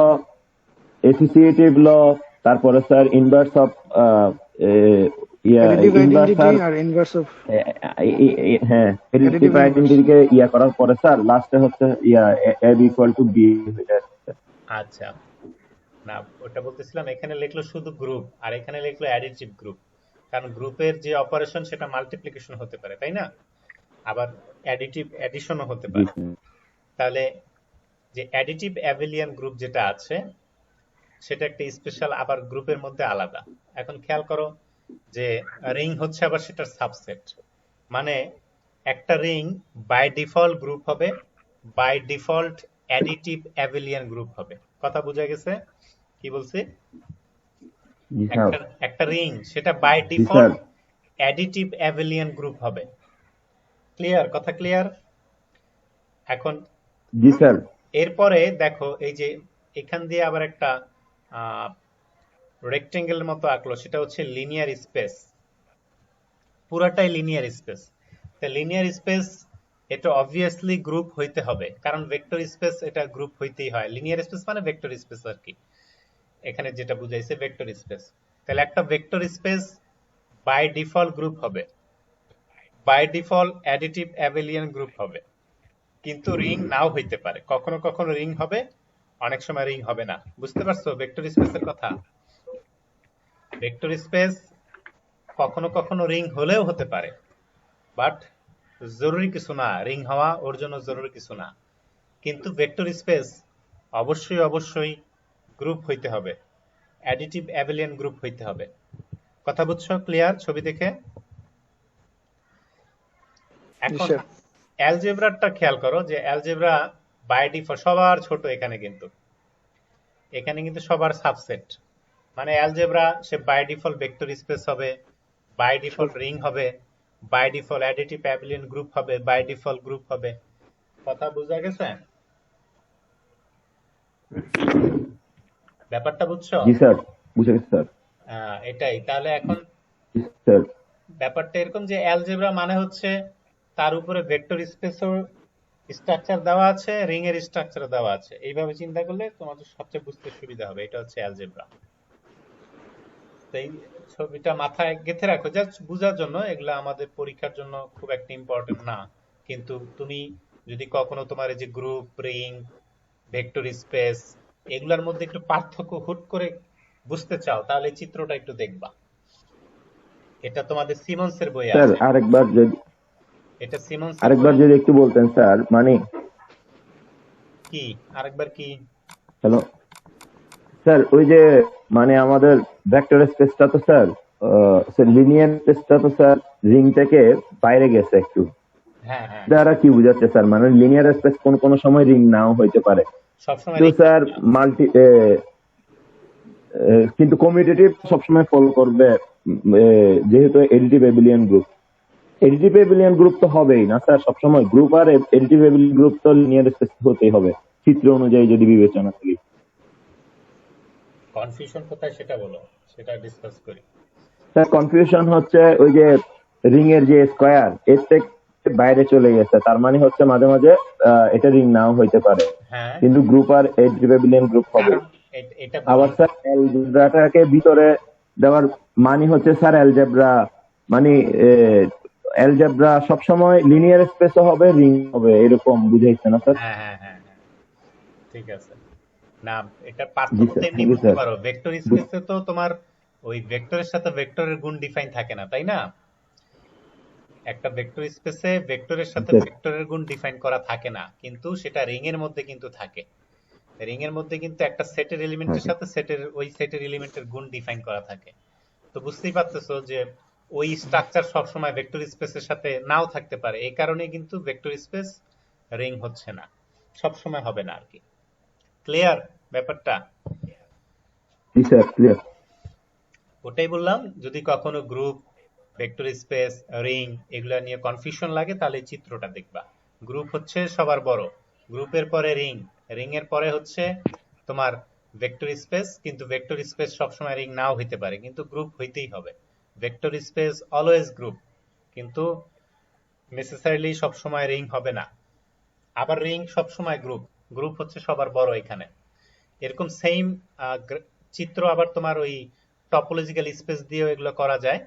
Speaker 5: অ্যাসোসিয়েটিভ ল, তারপরে sir inverse of
Speaker 4: additive
Speaker 5: inverse
Speaker 4: identity আর ইনভার্স অফ
Speaker 5: হ্যাঁ অ্যাডিটিভ
Speaker 4: inverse।
Speaker 5: আইডেন্টিটিকে করার পরে স্যার লাস্টে হচ্ছে অ্যাড ইকুয়াল টু বি।
Speaker 1: আচ্ছা না, ওটা বলতেছিলাম এখানে লিখলো শুধু গ্রুপ আর এখানে লিখলো অ্যাডিটিভ গ্রুপ, কারণ গ্রুপের যে অপারেশন সেটা মাল্টিপ্লিকেশন হতে পারে, তাই না? আবার অ্যাডিটিভ অ্যাডিশনও হতে
Speaker 5: জি
Speaker 1: পারে।
Speaker 5: স্যার।
Speaker 1: তাহলে যে অ্যাডিটিভ অ্যাবেলিয়ান গ্রুপ যেটা আছে সেটা একটা স্পেশাল আবার গ্রুপের মধ্যে আলাদা। এখন খেয়াল করো যে রিং হচ্ছে আবার সেটার সাবসেট, মানে একটা রিং বাই ডিফল্ট গ্রুপ হবে, by default additive abelian group হবে। কথা বোঝা গেছে কি বলছি?
Speaker 5: জি স্যার।
Speaker 1: একটা রিং সেটা বাই
Speaker 5: জি sir.
Speaker 1: Default additive abelian group হবে। ক্লিয়ার? কথা ক্লিয়ার? এখন
Speaker 5: জি স্যার।
Speaker 1: এরপরে দেখো এই যে এখান দিয়ে আবার একটা রেক্টেঙ্গেলের মতো আঁকলো, সেটা হচ্ছে লিনিয়ার স্পেস, পুরাটাই লিনিয়ার স্পেস। তা লিনিয়ার স্পেস এটা অবভিয়াসলি গ্রুপ হইতে হবে, কারণ ভেক্টর স্পেস এটা গ্রুপ হইতেই হয়। লিনিয়ার স্পেস মানে ভেক্টর স্পেস আর কি, এখানে যেটা বুঝাইছে ভেক্টর স্পেস। তাহলে একটা vector space by default group হবে, by default additive abelian group হবে, কিন্তু রিং নাও হইতে পারে। কখনো কখনো রিং হবে, অনেক সময় রিং হবে না। বুঝতে পারছো ভেক্টর স্পেসের কথা? ভেক্টর স্পেস কখনো কখনো রিং হলেও হতে পারে, বাট জরুরি কিছু না, রিং হওয়া ওর জন্য জরুরি কিছু না। কিন্তু ভেক্টর স্পেস অবশ্যই অবশ্যই গ্রুপ হইতে হবে, অ্যাডিটিভ অ্যাবেলিয়ান গ্রুপ হইতে হবে। কথা বুঝছো? ক্লিয়ার ছবি দেখে? এখন
Speaker 4: স্যার।
Speaker 1: অ্যালজেব্রাটা খেয়াল করো, যে অ্যালজেব্রা বাই ডিফল্ট সবার ছোট, এখানে কিন্তু সবার সাবসেট, মানে অ্যালজেব্রা সে বাই ডিফল্ট ভেক্টর স্পেস হবে, বাই ডিফল্ট রিং হবে, by default additive abelian group হবে, বাই ডিফল্ট গ্রুপ হবে। কথা বোঝা গেছে? ব্যাপারটা বুঝছো?
Speaker 5: জি স্যার, বুঝে গেছি স্যার।
Speaker 1: এটাই। তাহলে এখন
Speaker 5: জি স্যার।
Speaker 1: ব্যাপারটা এরকম যে অ্যালজেব্রা মানে হচ্ছে তার উপরে ভেক্টর স্পেসের স্ট্রাকচার দেওয়া আছে, রিং এর স্ট্রাকচার দেওয়া আছে। এইভাবে চিন্তা করলে তোমাদের সবচেয়ে বুঝতে সুবিধা হবে। এটা হচ্ছে অ্যালজেব্রা। তো এই ছবিটা মাথায় গেঁথে রাখো জাস্ট বুঝার জন্য, এগুলা আমাদের পরীক্ষার জন্য খুব একটা ইম্পর্টেন্ট না, কিন্তু তুমি যদি কখনো তোমার এই যে গ্রুপ, রিং, ভেক্টর স্পেস এগুলোর মধ্যে একটু পার্থক্য হুট করে বুঝতে চাও, তাহলে এই চিত্রটা একটু দেখবা। এটা তোমাদের সিমন্সের বইয়ে
Speaker 5: স্যার
Speaker 1: আছে।
Speaker 5: আরেকবার
Speaker 1: সিমন্সের বইয়ে
Speaker 5: যদি একটু বলতেন স্যার, মানে
Speaker 1: কি আরেকবার কি?
Speaker 5: হ্যালো স্যার, ওই যে মানে আমাদের ভেক্টর স্পেসটা তো স্যার, লিনিয়ার স্পেসটা তো স্যার রিং থেকে বাইরে গেছে একটু।
Speaker 1: হ্যাঁ হ্যাঁ,
Speaker 5: দ্বারা কি বোঝাচ্ছে স্যার, মানে লিনিয়ার স্পেস কোন সময় রিং নাও হইতে পারে,
Speaker 1: সবসময়
Speaker 5: কিন্তু
Speaker 1: ring
Speaker 5: স্যার
Speaker 1: থাকে না।
Speaker 5: মাল্টি কিন্তু কমিউটেটিভ সবসময় ফলো করবে, যেহেতু এডিটিভ এবিলিয়ান গ্রুপ তো হবেই না স্যার সবসময়। গ্রুপ আর এডিটিভ এবিলিয়ান গ্রুপ তো লিনিয়ার স্পেস হতেই হবে চিত্র অনুযায়ী যদি বিবেচনা করি।
Speaker 1: কনফিউশন কোথায় সেটা বলো, সেটা ডিসকাস করি।
Speaker 5: স্যার কনফিউশন হচ্ছে ওই যে রিং এর যে স্কয়ার এর থেকে বাইরে চলে গেছে, তার মানে হচ্ছে মাঝে মাঝে এটা রিং নাও হইতে পারে,
Speaker 1: হ্যাঁ,
Speaker 5: কিন্তু গ্রুপ আর এডিটিভ এবিলিয়ান গ্রুপ হবে।
Speaker 1: কারণ এটা
Speaker 5: আবার স্যার অ্যালজেব্রাটাকে ভিতরে দেওয়ার মানে হচ্ছে স্যার মানে অ্যালজেব্রা সবসময় লিনিয়ার স্পেসও হবে, রিং হবে, এরকম বুঝাইছে না স্যার?
Speaker 1: হ্যাঁ হ্যাঁ হ্যাঁ হ্যাঁ, ঠিক আছে। না, এটা
Speaker 5: জি
Speaker 1: পার্থক্য
Speaker 5: স্যার,
Speaker 1: এমনি
Speaker 5: থ্যাংক ইউ
Speaker 1: বুঝতে
Speaker 5: স্যার।
Speaker 1: পারো, ভেক্টর স্পেসে তো তোমার ওই ভেক্টরের সাথে ভেক্টরের গুণ ডিফাইন থাকে না, তাই না? একটা ভেক্টর স্পেসে ভেক্টরের সাথে
Speaker 5: স্যার
Speaker 1: ভেক্টরের গুণ ডিফাইন করা থাকে না, কিন্তু সেটা রিং এর মধ্যে কিন্তু থাকে। রিং এর মধ্যে কিন্তু একটা সেটের এলিমেন্টের সাথে ওই সেটের এলিমেন্টের গুণ ডিফাইন করা থাকে। তো বুঝতেই পারতেছো যে ওই স্ট্রাকচার সবসময় ভেক্টর স্পেসের সাথে নাও থাকতে পারে, এই কারণে কিন্তু ভেক্টর স্পেস রিং হচ্ছে না, সবসময় হবে না আর কি। ক্লিয়ার ব্যাপারটা?
Speaker 5: জি স্যার, ক্লিয়ার।
Speaker 1: ওটাই বললাম, যদি কখনো গ্রুপ, ভেক্টর স্পেস, রিং এগুলা নিয়ে কনফিউশন লাগে তাহলে এই চিত্রটা দেখবা। গ্রুপ হচ্ছে সবার বড়, গ্রুপের পরে রিং, রিং এর পরে হচ্ছে তোমার ভেক্টর স্পেস, কিন্তু ভেক্টর স্পেস সবসময় রিং নাও হইতে পারে, কিন্তু গ্রুপ হইতেই হবে। ভেক্টর স্পেস অলওয়েজ গ্রুপ, কিন্তু নেসেসারিলি সবসময় রিং হবে না। আবার রিং সবসময় গ্রুপ, গ্রুপ হচ্ছে সবার বড় এখানে। এরকম সেম চিত্র আবার তোমার ওই টপোলজিক্যাল স্পেস দিয়েও এগুলো করা যায়।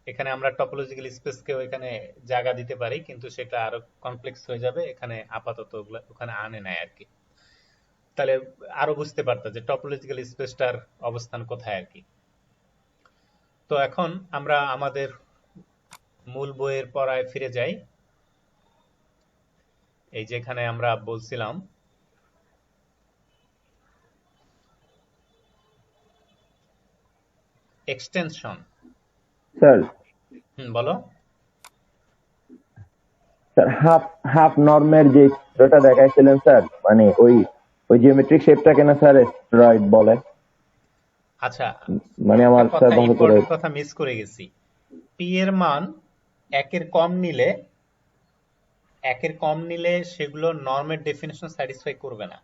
Speaker 1: এখানে আমরা টপোলজিক্যাল স্পেসকেও এখানে জায়গা দিতে পারি, কিন্তু সেটা আরো কমপ্লেক্স হয়ে যাবে, এখানে আপাতত ওখানে আনে নাই আর কি। তাহলে আরো বুঝতে পারতো যে টপোলজিক্যাল স্পেসটার অবস্থান কোথায় আর কি। তো এখন আমরা আমাদের মূল বইয়ের পড়ায় ফিরে যাই। এই যেখানে আমরা বলছিলাম এক্সটেনশন।
Speaker 5: স্যার
Speaker 1: বলো।
Speaker 5: স্যার হাফ নর্মের যে চিত্রটা দেখাইছিলেন স্যার, মানে ওই জিওমেট্রিক শেপটাকে না স্যার স্টেরয়েড বলে?
Speaker 1: আচ্ছা,
Speaker 5: মানে
Speaker 1: একটা
Speaker 5: আমার স্যার
Speaker 1: কথা,
Speaker 5: ভালো করে
Speaker 1: ইম্পর্টেন্ট কথা মিস করে গেছি। পি এর মান একের কম নিলে সেগুলো নর্মের ডেফিনেশন স্যাটিসফাই করবে না।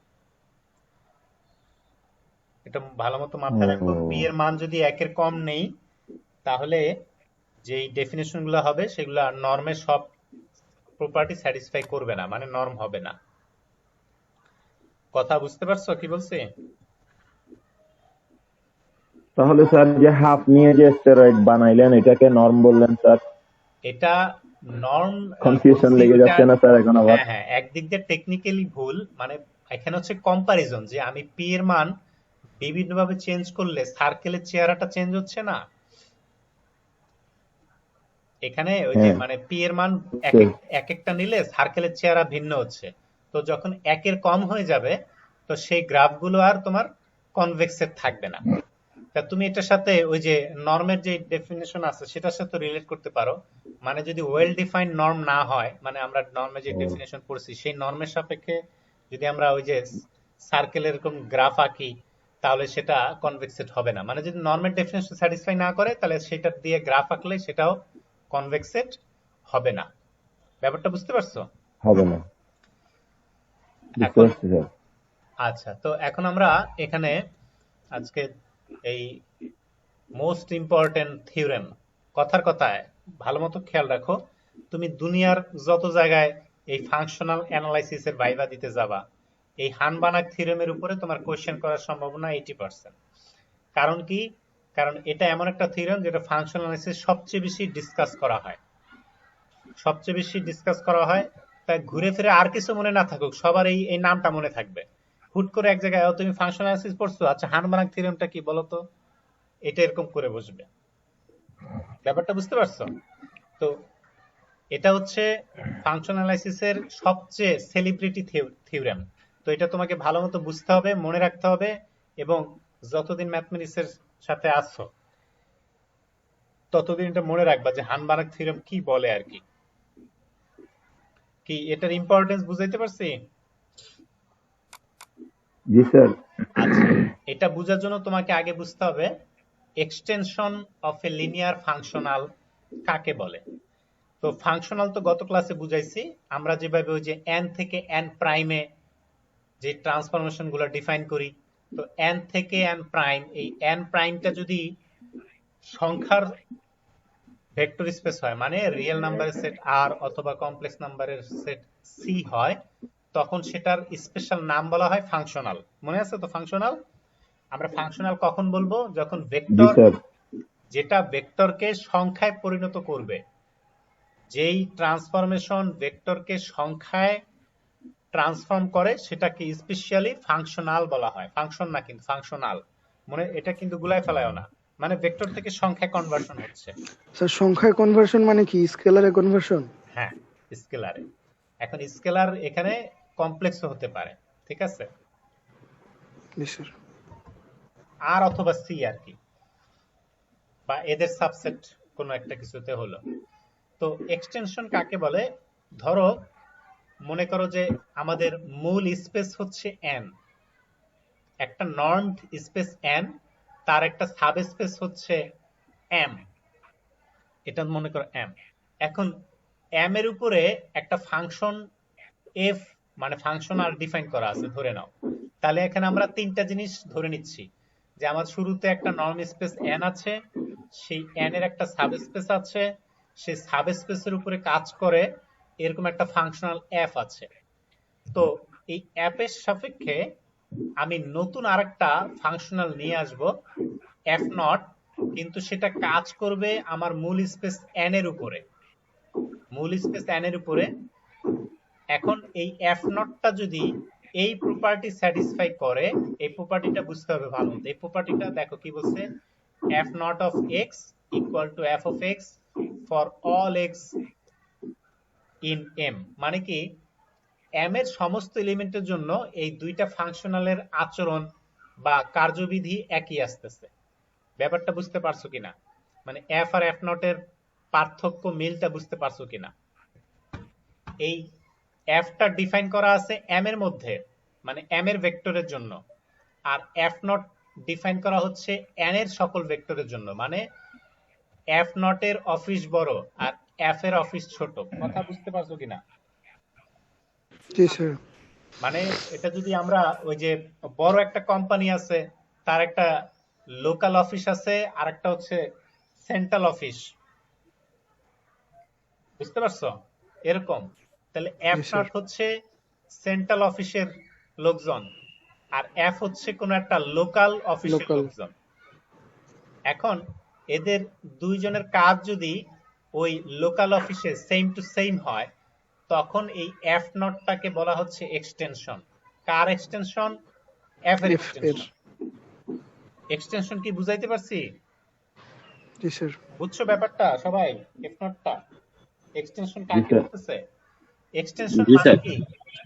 Speaker 1: এটা ভালো মতো মাথায় রাখো। পি এর মান যদি একের কম নেই, তাহলে যেই ডেফিনেশন গুলো হবে সেগুলো নর্মের সব প্রপার্টি স্যাটিসফাই করবে না, মানে নর্ম হবে না। কথা বুঝতে পারছো কি বলছি?
Speaker 5: তাহলে স্যার যে হাফ নিয়ে যে স্টেরয়েড বানাইলেন এটাকে নর্ম বললেন স্যার?
Speaker 1: এটা নর্ম
Speaker 5: কনফিউশন
Speaker 1: বলছি
Speaker 5: লেগে
Speaker 1: ওটা।
Speaker 5: যাচ্ছে না স্যার এখন আবার?
Speaker 1: হ্যাঁ হ্যাঁ, একদিক দিয়ে টেকনিক্যালি ভুল, মানে এখানে হচ্ছে কম্পারিজন, যে আমি পি এর মান বিভিন্ন ভাবে চেঞ্জ করলে সার্কেলের চেহারাটা চেঞ্জ হচ্ছে না। এখানে ওই যে
Speaker 5: হ্যাঁ
Speaker 1: মানে পি এর মান
Speaker 5: স্যার।
Speaker 1: এক একটা নিলে সার্কেলের চেহারা ভিন্ন হচ্ছে। তো যখন একের কম হয়ে যাবে, তো সেই গ্রাফগুলো আর তোমার কনভেক্সের থাকবে না। তা তুমি এটার সাথে ওই যে নর্মের যে ডেফিনেশন আছে সেটার সাথে রিলেট করতে পারো। মানে যদি ওয়েল ডিফাইন্ড নর্ম না হয়, মানে আমরা নর্মে যে ডেফিনেশন পড়ছি সেই নর্মের সাপেক্ষে যদি আমরা ওই যে সার্কেল এরকম গ্রাফ আঁকি, তাহলে সেটা কনভেক্সেট হবে না। মানে যদি নর্মের ডেফিনেশন স্যাটিসফাই না করে, তাহলে সেটা দিয়ে গ্রাফ আঁকলে সেটাও কনভেক্সেট হবে না। ব্যাপারটা বুঝতে পারছো?
Speaker 5: হবে না, বুঝতে
Speaker 1: এখন
Speaker 5: পারছি স্যার।
Speaker 1: আচ্ছা, তো এখন আমরা এখানে আজকে এই মোস্ট ইম্পর্টেন্ট থিওরেম, কথার কথায় ভালো মতো খেয়াল রাখো। তুমি দুনিয়ার যত জায়গায় এই ফাংশনাল অ্যানালাইসিস এর ভাইভা দিতে যাবা, এই হানবানাক থিওরেমের উপরে তোমার কোশ্চেন করার সম্ভাবনা 80%। কারণ কি? কারণ এটা এমন একটা থিওরেম যেটা ফাংশনাল অ্যানালাইসিস সবচেয়ে বেশি ডিসকাস করা হয়। তাই ঘুরে ফিরে আর কিছু মনে না থাকুক, সবার এই এই নামটা মনে থাকবে। হুট করে এক জায়গায় তুমি ফাংশনাল অ্যানালিসিস পড়ছো, আচ্ছা হার্মার্ক থিওরেমটা কি বলো তো, এটা এরকম করে বসবে। ব্যাপারটা বুঝতে পারছো? তো এটা হচ্ছে ফাংশনাল অ্যানালাইসিসের সবচেয়ে সেলিব্রিটি থিওরেম। তো এটা তোমাকে ভালো মতো বুঝতে হবে, মনে রাখতে হবে, এবং যতদিন ম্যাথমেটিক্সের সাথে আসছো ততদিন এটা মনে রাখবা যে হার্মার্ক থিওরেম কি বলে আর কি। কি এটার ইম্পর্টেন্স বুঝাইতে পারছি?
Speaker 5: জি স্যার।
Speaker 1: আচ্ছা, এটা বোঝার জন্য তোমাকে আগে বুঝতে হবে extension of a linear functional কাকে বলে। তো ফাংশনাল তো গত ক্লাসে বুঝাইছি, আমরা যেভাবে ওই যে n থেকে n প্রাইমে যে ট্রান্সফরমেশন গুলো ডিফাইন করি, তো n থেকে n প্রাইম, এই n প্রাইমটা যদি সংখ্যার ভেক্টর স্পেস হয়, মানে রিয়েল নাম্বারের সেট r অথবা কমপ্লেক্স নাম্বারের সেট c হয়, তখন সেটার স্পেশাল নাম বলা হয় ফাংশনাল। মনে আছে তো ফাংশনাল? আমরা ফাংশনাল কখন বলবো? যখন
Speaker 5: জি
Speaker 1: ভেক্টর,
Speaker 5: স্যার।
Speaker 1: যেটা ভেক্টরকে সংখ্যায় পরিণত করবে, যেই ট্রান্সফরমেশন ভেক্টরকে সংখ্যায় ট্রান্সফর্ম করে সেটাকে স্পেশালি ফাংশনাল বলা হয়। ফাংশন না কিন্তু ফাংশনাল, মনে এটা কিন্তু গুলায় ফেলায়ও না, মানে ভেক্টর থেকে সংখ্যায় কনভার্সন হচ্ছে।
Speaker 4: স্যার সংখ্যায় কনভার্সন মানে কি, স্কেলারে কনভার্সন?
Speaker 1: হ্যাঁ, স্কেলারে। এখন স্কেলার এখানে কমপ্লেক্স হতে পারে, ঠিক আছে,
Speaker 4: জি স্যার।
Speaker 1: আর অথবা সি আর কি, বা এদের সাবসেট কোনো একটা কিছুতে হলো। তো এক্সটেনশন কাকে বলে? ধরো মনে করো যে আমাদের মূল স্পেস হচ্ছে n, একটা নর্মড স্পেস n, তার একটা সাব স্পেস হচ্ছে m, এটা মনে করো m। এখন m এর উপরে একটা ফাংশন f, মানে ফাংশন আর ডিফাইন করা আছে ধরে নাও। তাহলে এখানে আমরা তিনটা জিনিস ধরে নিচ্ছি, যে আমার শুরুতে একটা নর্ম স্পেস n আছে, সেই n এর একটা সাব স্পেস আছে, সেই সাব স্পেসের উপরে কাজ করে এরকম একটা ফাংশনাল f আছে। তো এই f এর সাপেক্ষে আমি নতুন আরেকটা ফাংশনাল নিয়ে আসব f নট, কিন্তু সেটা কাজ করবে আমার মূল স্পেস n এর উপরে, মূল স্পেস n এর উপরে। এখন এই f নটটা যদি এই প্রপার্টি স্যাটিসফাই করে, এই প্রপার্টিটা বুঝতে হবে ভালো মতো। এই প্রপার্টিটা দেখো কি বলছে, f not of x equal to f of x for all x in m, মানে কি m এর সমস্ত এলিমেন্টের জন্য এই দুইটা ফাংশনালের আচরণ বা কার্যবিধি একই আসতেছে। ব্যাপারটা বুঝতে পারছো কিনা? মানে f আর f নট এর পার্থক্য, মিলটা বুঝতে পারছো কিনা? এই f টা ডিফাইন করা আছে m এর মধ্যে, মানে m এর ভেক্টরের জন্য, আর f নট ডিফাইন করা হচ্ছে n এর সকল ভেক্টরের জন্য, মানে f নট এর অফিস বড় আর f এর অফিস ছোট। কথা বুঝতে পারছো কিনা?
Speaker 4: জি স্যার।
Speaker 1: মানে এটা যদি আমরা ওই যে বড় একটা কোম্পানি আছে, তার একটা লোকাল অফিস আছে আর একটা হচ্ছে সেন্ট্রাল অফিস, বুঝতে পারছো এরকম। তাহলে এফ
Speaker 4: জি স্যার।
Speaker 1: নট হচ্ছে সেন্ট্রাল অফিসের লোকজন, আর এফ হচ্ছে কোন একটা লোকাল অফিসের
Speaker 4: লোকাল।
Speaker 1: লোকজন। এখন এদের দুইজনের কাজ যদি ওই লোকাল অফিসে সেম টু সেম হয়, তখন এই এফ নটটাকে বলা হচ্ছে এক্সটেনশন। কার এক্সটেনশন? এফ এর
Speaker 4: এফ এর।
Speaker 1: এক্সটেনশন। এক্সটেনশন কি বুঝাইতে পারছি?
Speaker 4: জি স্যার।
Speaker 1: বুঝছো ব্যাপারটা সবাই? এফ নটটা এক্সটেনশন
Speaker 5: জি
Speaker 1: কাকে
Speaker 5: স্যার।
Speaker 1: বলতেছে? এক্সটেনশন
Speaker 6: জি
Speaker 1: মানে
Speaker 6: স্যার।
Speaker 1: কি,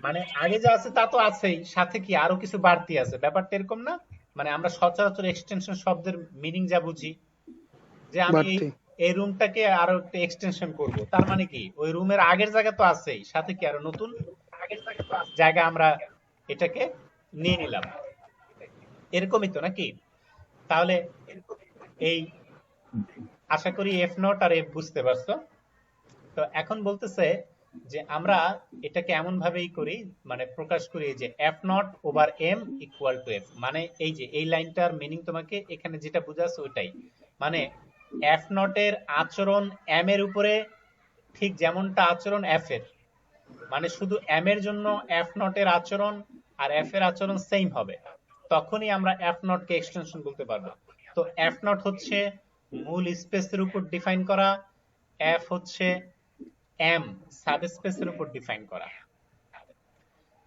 Speaker 1: মানে আগে যা আছে তা তো আছেই, সাথে কি আরো কিছু বাড়তি আছে। ব্যাপারটা এরকম না? মানে আমরা সচরাচর এক্সটেনশন শব্দের মিনিং যা বুঝি, যে আমি এই
Speaker 4: বাড়তি।
Speaker 1: এই রুমটাকে আরো একটা এক্সটেনশন করব, তার মানে কি ওই রুমের আগের জায়গা তো আছেই, সাথে কি আরো নতুন জায়গা আমরা এটাকে নিয়ে নিলাম, এরকমই তো নাকি? তাহলে এই আশা করি এফ নট আর এফ বুঝতে পারছো। তো এখন বলতেছে যে আমরা এটাকে এমন ভাবেই করি, মানে প্রকাশ করি যে F naught over M equal to F, মানে এই যে এই লাইনটার মিনিং তোমাকে এখানে যেটা বুঝাচ্ছে ওইটাই, মানে এফ নট এর আচরণ এম এর উপরে ঠিক যেমনটা আচরণ এফ এর, মানে শুধু এম এর জন্য এফ নট এর আচরণ আর এফ এর আচরণ সেম হবে, তখনই আমরা এফ নট কে এক্সটেনশন বলতে পারবো। তো এফ নট হচ্ছে মূল স্পেসের উপর ডিফাইন করা, এফ হচ্ছে এম সাবস্পেসের উপর ডিফাইন করা।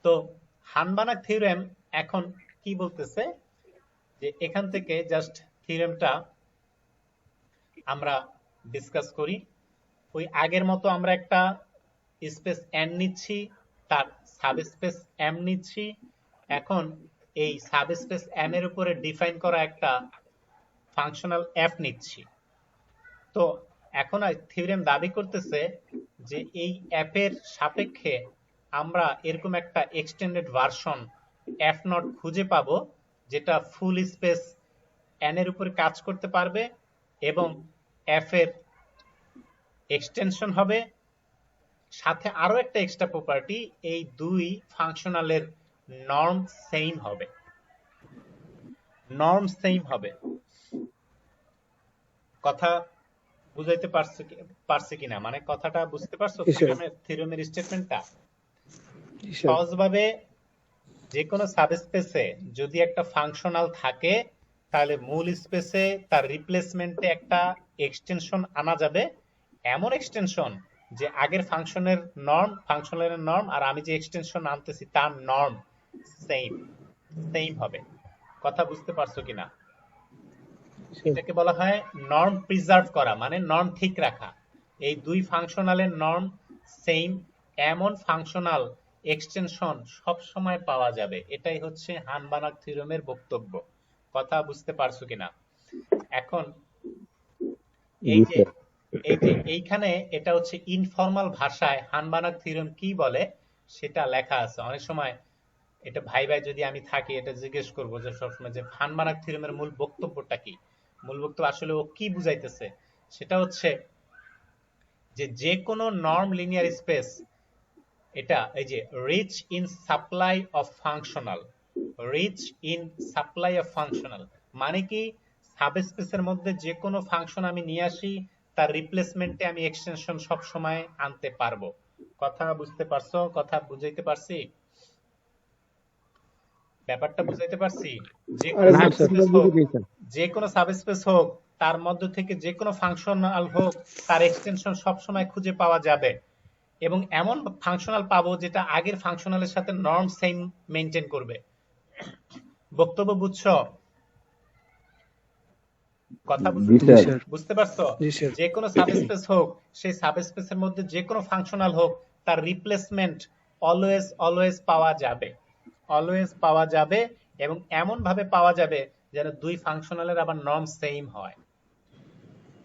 Speaker 1: তো হান-বানাক থিওরেম এখন কি বলতেছে যে এখান থেকে জাস্ট থিওরেমটা আমরা ডিসকাস করি। ওই আগের মতো আমরা একটা স্পেস এন নিচ্ছি, তার সাবস্পেস এম নিচ্ছি। এখন এই সাবস্পেস এম এর উপরে ডিফাইন করা একটা ফাংশনাল এফ নিচ্ছি। তো এখন থিওরেম দাবি করতেছে যে এই এফ এর সাপেক্ষে আমরা এরকম একটা এক্সটেন্ডেড ভার্সন এফ নট খুঁজে পাবো, যেটা ফুল স্পেস এন এর উপরে কাজ করতে পারবে এবং এফ এর এক্সটেনশন হবে। সাথে আরো একটা এক্সট্রা প্রপার্টি, এই দুই ফাংশনালের নর্ম সেম হবে। নর্ম সেম হবে। কথা বুঝাইতে পারছে কিনা, মানে কথাটা বুঝতে পারছো?
Speaker 4: জি স্যার।
Speaker 1: থিওরেমের স্টেটমেন্টটা
Speaker 4: জি স্যার।
Speaker 1: সহজভাবে যে কোনো সাবস্পেসে যদি একটা ফাংশনাল থাকে তাহলে মূল স্পেসে তার রিপ্লেসমেন্টে একটা এক্সটেনশন আনা যাবে, এমন এক্সটেনশন যে আগের ফাংশনালের নর্ম আর আমি যে এক্সটেনশন আনতেছি তার নর্ম সেম হবে। কথা বুঝতে পারছো কিনা? এটাকে বলা হয় নর্ম প্রিজার্ভ করা, মানে নর্ম ঠিক রাখা। এই দুই ফাংশনালের নর্ম সেম, এমন ফাংশনাল এক্সটেনশন সব সময় পাওয়া যাবে। এটাই হচ্ছে হান-বানাক থিওরেমের বক্তব্য। কথা বুঝতে পারছো কিনা? এখন এই
Speaker 5: জি
Speaker 1: যে
Speaker 5: স্যার।
Speaker 1: এইখানে এটা হচ্ছে ইনফর্মাল ভাষায় হান-বানাক থিওরেম কি বলে সেটা লেখা আছে। অনেক সময় এটা ভাই যদি আমি থাকি এটা জিজ্ঞেস করবো যে সবসময় যে হান-বানাক থিওরেমের মূল বক্তব্যটা কি। মূল বক্তব্য আসলে ও কি বুঝাইতেছে সেটা হচ্ছে যে কোনো নর্ম লিনিয়ার স্পেস, এটা এই যে rich in supply of functional, মানে কি সাবস্পেসের মধ্যে যে কোনো ফাংশন আমি নিয়ে আসি তার রিপ্লেসমেন্টে আমি এক্সটেনশন সব সময় আনতে পারবো। কথা বুঝতে পারছো? কথা বুঝাইতে পারছি? ব্যাপারটা বুঝাইতে পারছি? যে কোনো সাবস্পেস হোক তার মধ্য থেকে যে কোনো ফাংশনাল হোক তার এক্সটেনশন সব সময় খুঁজে পাওয়া যাবে এবং এমন ফাংশনাল পাবো যেটা আগের ফাংশনালের সাথে নর্ম সেম মেইনটেইন করবে। বক্তব্য বুঝছো? কথা
Speaker 5: জি স্যার।
Speaker 1: বুঝতে পারছো?
Speaker 4: জি স্যার।
Speaker 1: যে কোনো সাবস্পেস হোক, সেই সাবস্পেসের মধ্যে যে কোনো ফাংশনাল হোক তার রিপ্লেসমেন্ট অলওয়েজ পাওয়া যাবে এবং এমন ভাবে পাওয়া যাবে যেন দুই ফাংশনালের আবার নর্ম সেম হয়।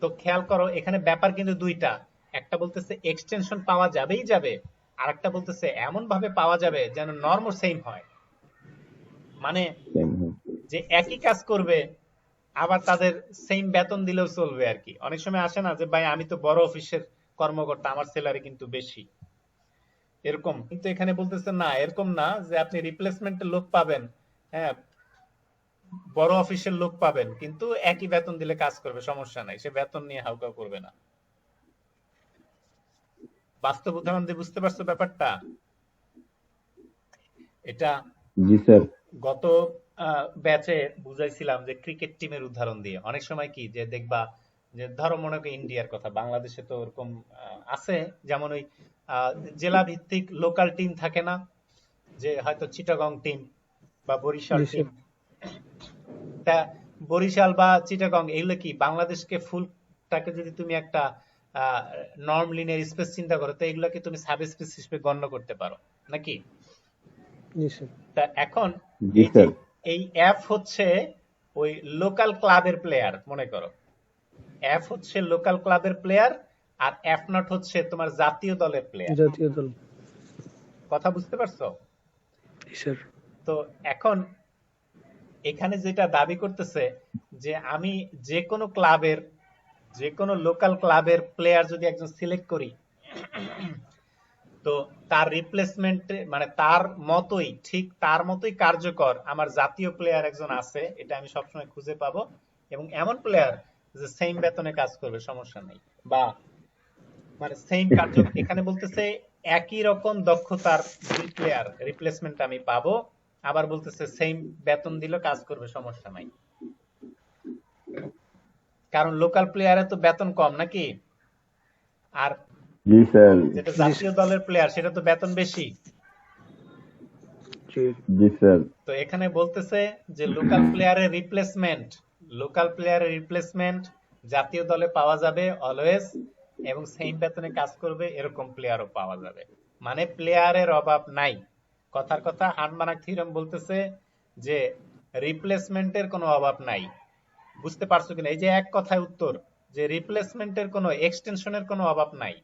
Speaker 1: তো খেয়াল করো এখানে ব্যাপার কিন্তু দুইটা, একটা বলতেছে এক্সটেনশন পাওয়া যাবেই যাবে, আর একটা বলতেছে এমন ভাবে পাওয়া যাবে যেন নর্মও সেম হয়। মানে যে একই কাজ করবে আবার তাদের সেম বেতন দিলেও চলবে আর কি। অনেক সময় আসে না যে ভাই আমি তো বড় অফিসের কর্মকর্তা, আমার স্যালারি কিন্তু বেশি, এরকম। কিন্তু এখানে বলতেছে না, এরকম না যে আপনি রিপ্লেসমেন্টের লোক পাবেন, হ্যাঁ বড় অফিসের লোক পাবেন, কিন্তু একই বেতন দিলে কাজ করবে, সমস্যা নাই, সে বেতন নিয়ে হাউকাউ করবে না। বাস্তব উদাহরণ দিয়ে বুঝতে পারছো ব্যাপারটা? এটা
Speaker 5: জি স্যার।
Speaker 1: গত ব্যাচে বুঝাইছিলাম যে ক্রিকেট টিমের উদাহরণ দিয়ে। অনেক সময় কি যে দেখবা যে ধরো মনে করো ইন্ডিয়ার কথা, বাংলাদেশে তো ওরকম আছে, যেমন ওই জেলা ভিত্তিক লোকাল টিম থাকে না, যে হয়তো চিটাগং টিম বা বরিশাল টিম। তা বরিশাল বা চিটাগং এগুলো কি বাংলাদেশকে ফুলটাকে যদি তুমি একটা নর্ম লিনিয়ার স্পেস চিন্তা করো, তো এগুলোকে তুমি সাবস্পেস হিসেবে গণ্য করতে পারো নাকি?
Speaker 4: জি স্যার।
Speaker 1: তা এখন
Speaker 5: জি স্যার।
Speaker 1: এই এফ হচ্ছে ওই লোকাল ক্লাবের প্লেয়ার, মনে করো এফ হচ্ছে লোকাল ক্লাবের প্লেয়ার আর এফ নট হচ্ছে তোমার জাতীয় দলের প্লেয়ার।
Speaker 4: জাতীয় দল।
Speaker 1: কথা বুঝতে পারছো?
Speaker 4: জি স্যার।
Speaker 1: তো এখন এখানে যেটা দাবি করতেছে যে আমি যে কোনো লোকাল ক্লাবের প্লেয়ার যদি একজন সিলেক্ট করি, তো তার রিপ্লেসমেন্ট মানে তার মতোই কার্যকর আমার জাতীয় প্লেয়ার একজন আছে, এটা আমি সবসময় খুঁজে পাবো এবং এমন প্লেয়ার যে সেম বেতনে কাজ করবে, সমস্যা নেই, বা মানে সেম কার্য। এখানে বলতেছে একই রকম দক্ষতার দুই প্লেয়ার রিপ্লেসমেন্ট আমি পাবো, আবার বলতেছে সেম বেতন দিলে কাজ করবে, সমস্যা নাই। কারণ লোকাল প্লেয়ারে তো বেতন কম নাকি, আর
Speaker 5: জি স্যার।
Speaker 1: যেটা
Speaker 4: জি
Speaker 1: জাতীয় দলের প্লেয়ার সেটা তো বেতন বেশি।
Speaker 4: জি
Speaker 5: জি স্যার।
Speaker 1: তো এখানে বলতেছে যে লোকাল প্লেয়ারের রিপ্লেসমেন্ট জাতীয় দলে পাওয়া যাবে অলওয়েজ, এবং সেম বেতনে কাজ করবে এরকম প্লেয়ারও পাওয়া যাবে। মানে প্লেয়ারের অভাব নাই। কথার কথা হানমানাক থিওরেম বলতেছে যে রিপ্লেসমেন্টের কোনো অভাব নাই। বুঝতে পারছো কিনা? এই যে এক কথায় উত্তর, যে রিপ্লেসমেন্টের কোনো এক্সটেনশনের কোনো অভাব নাই।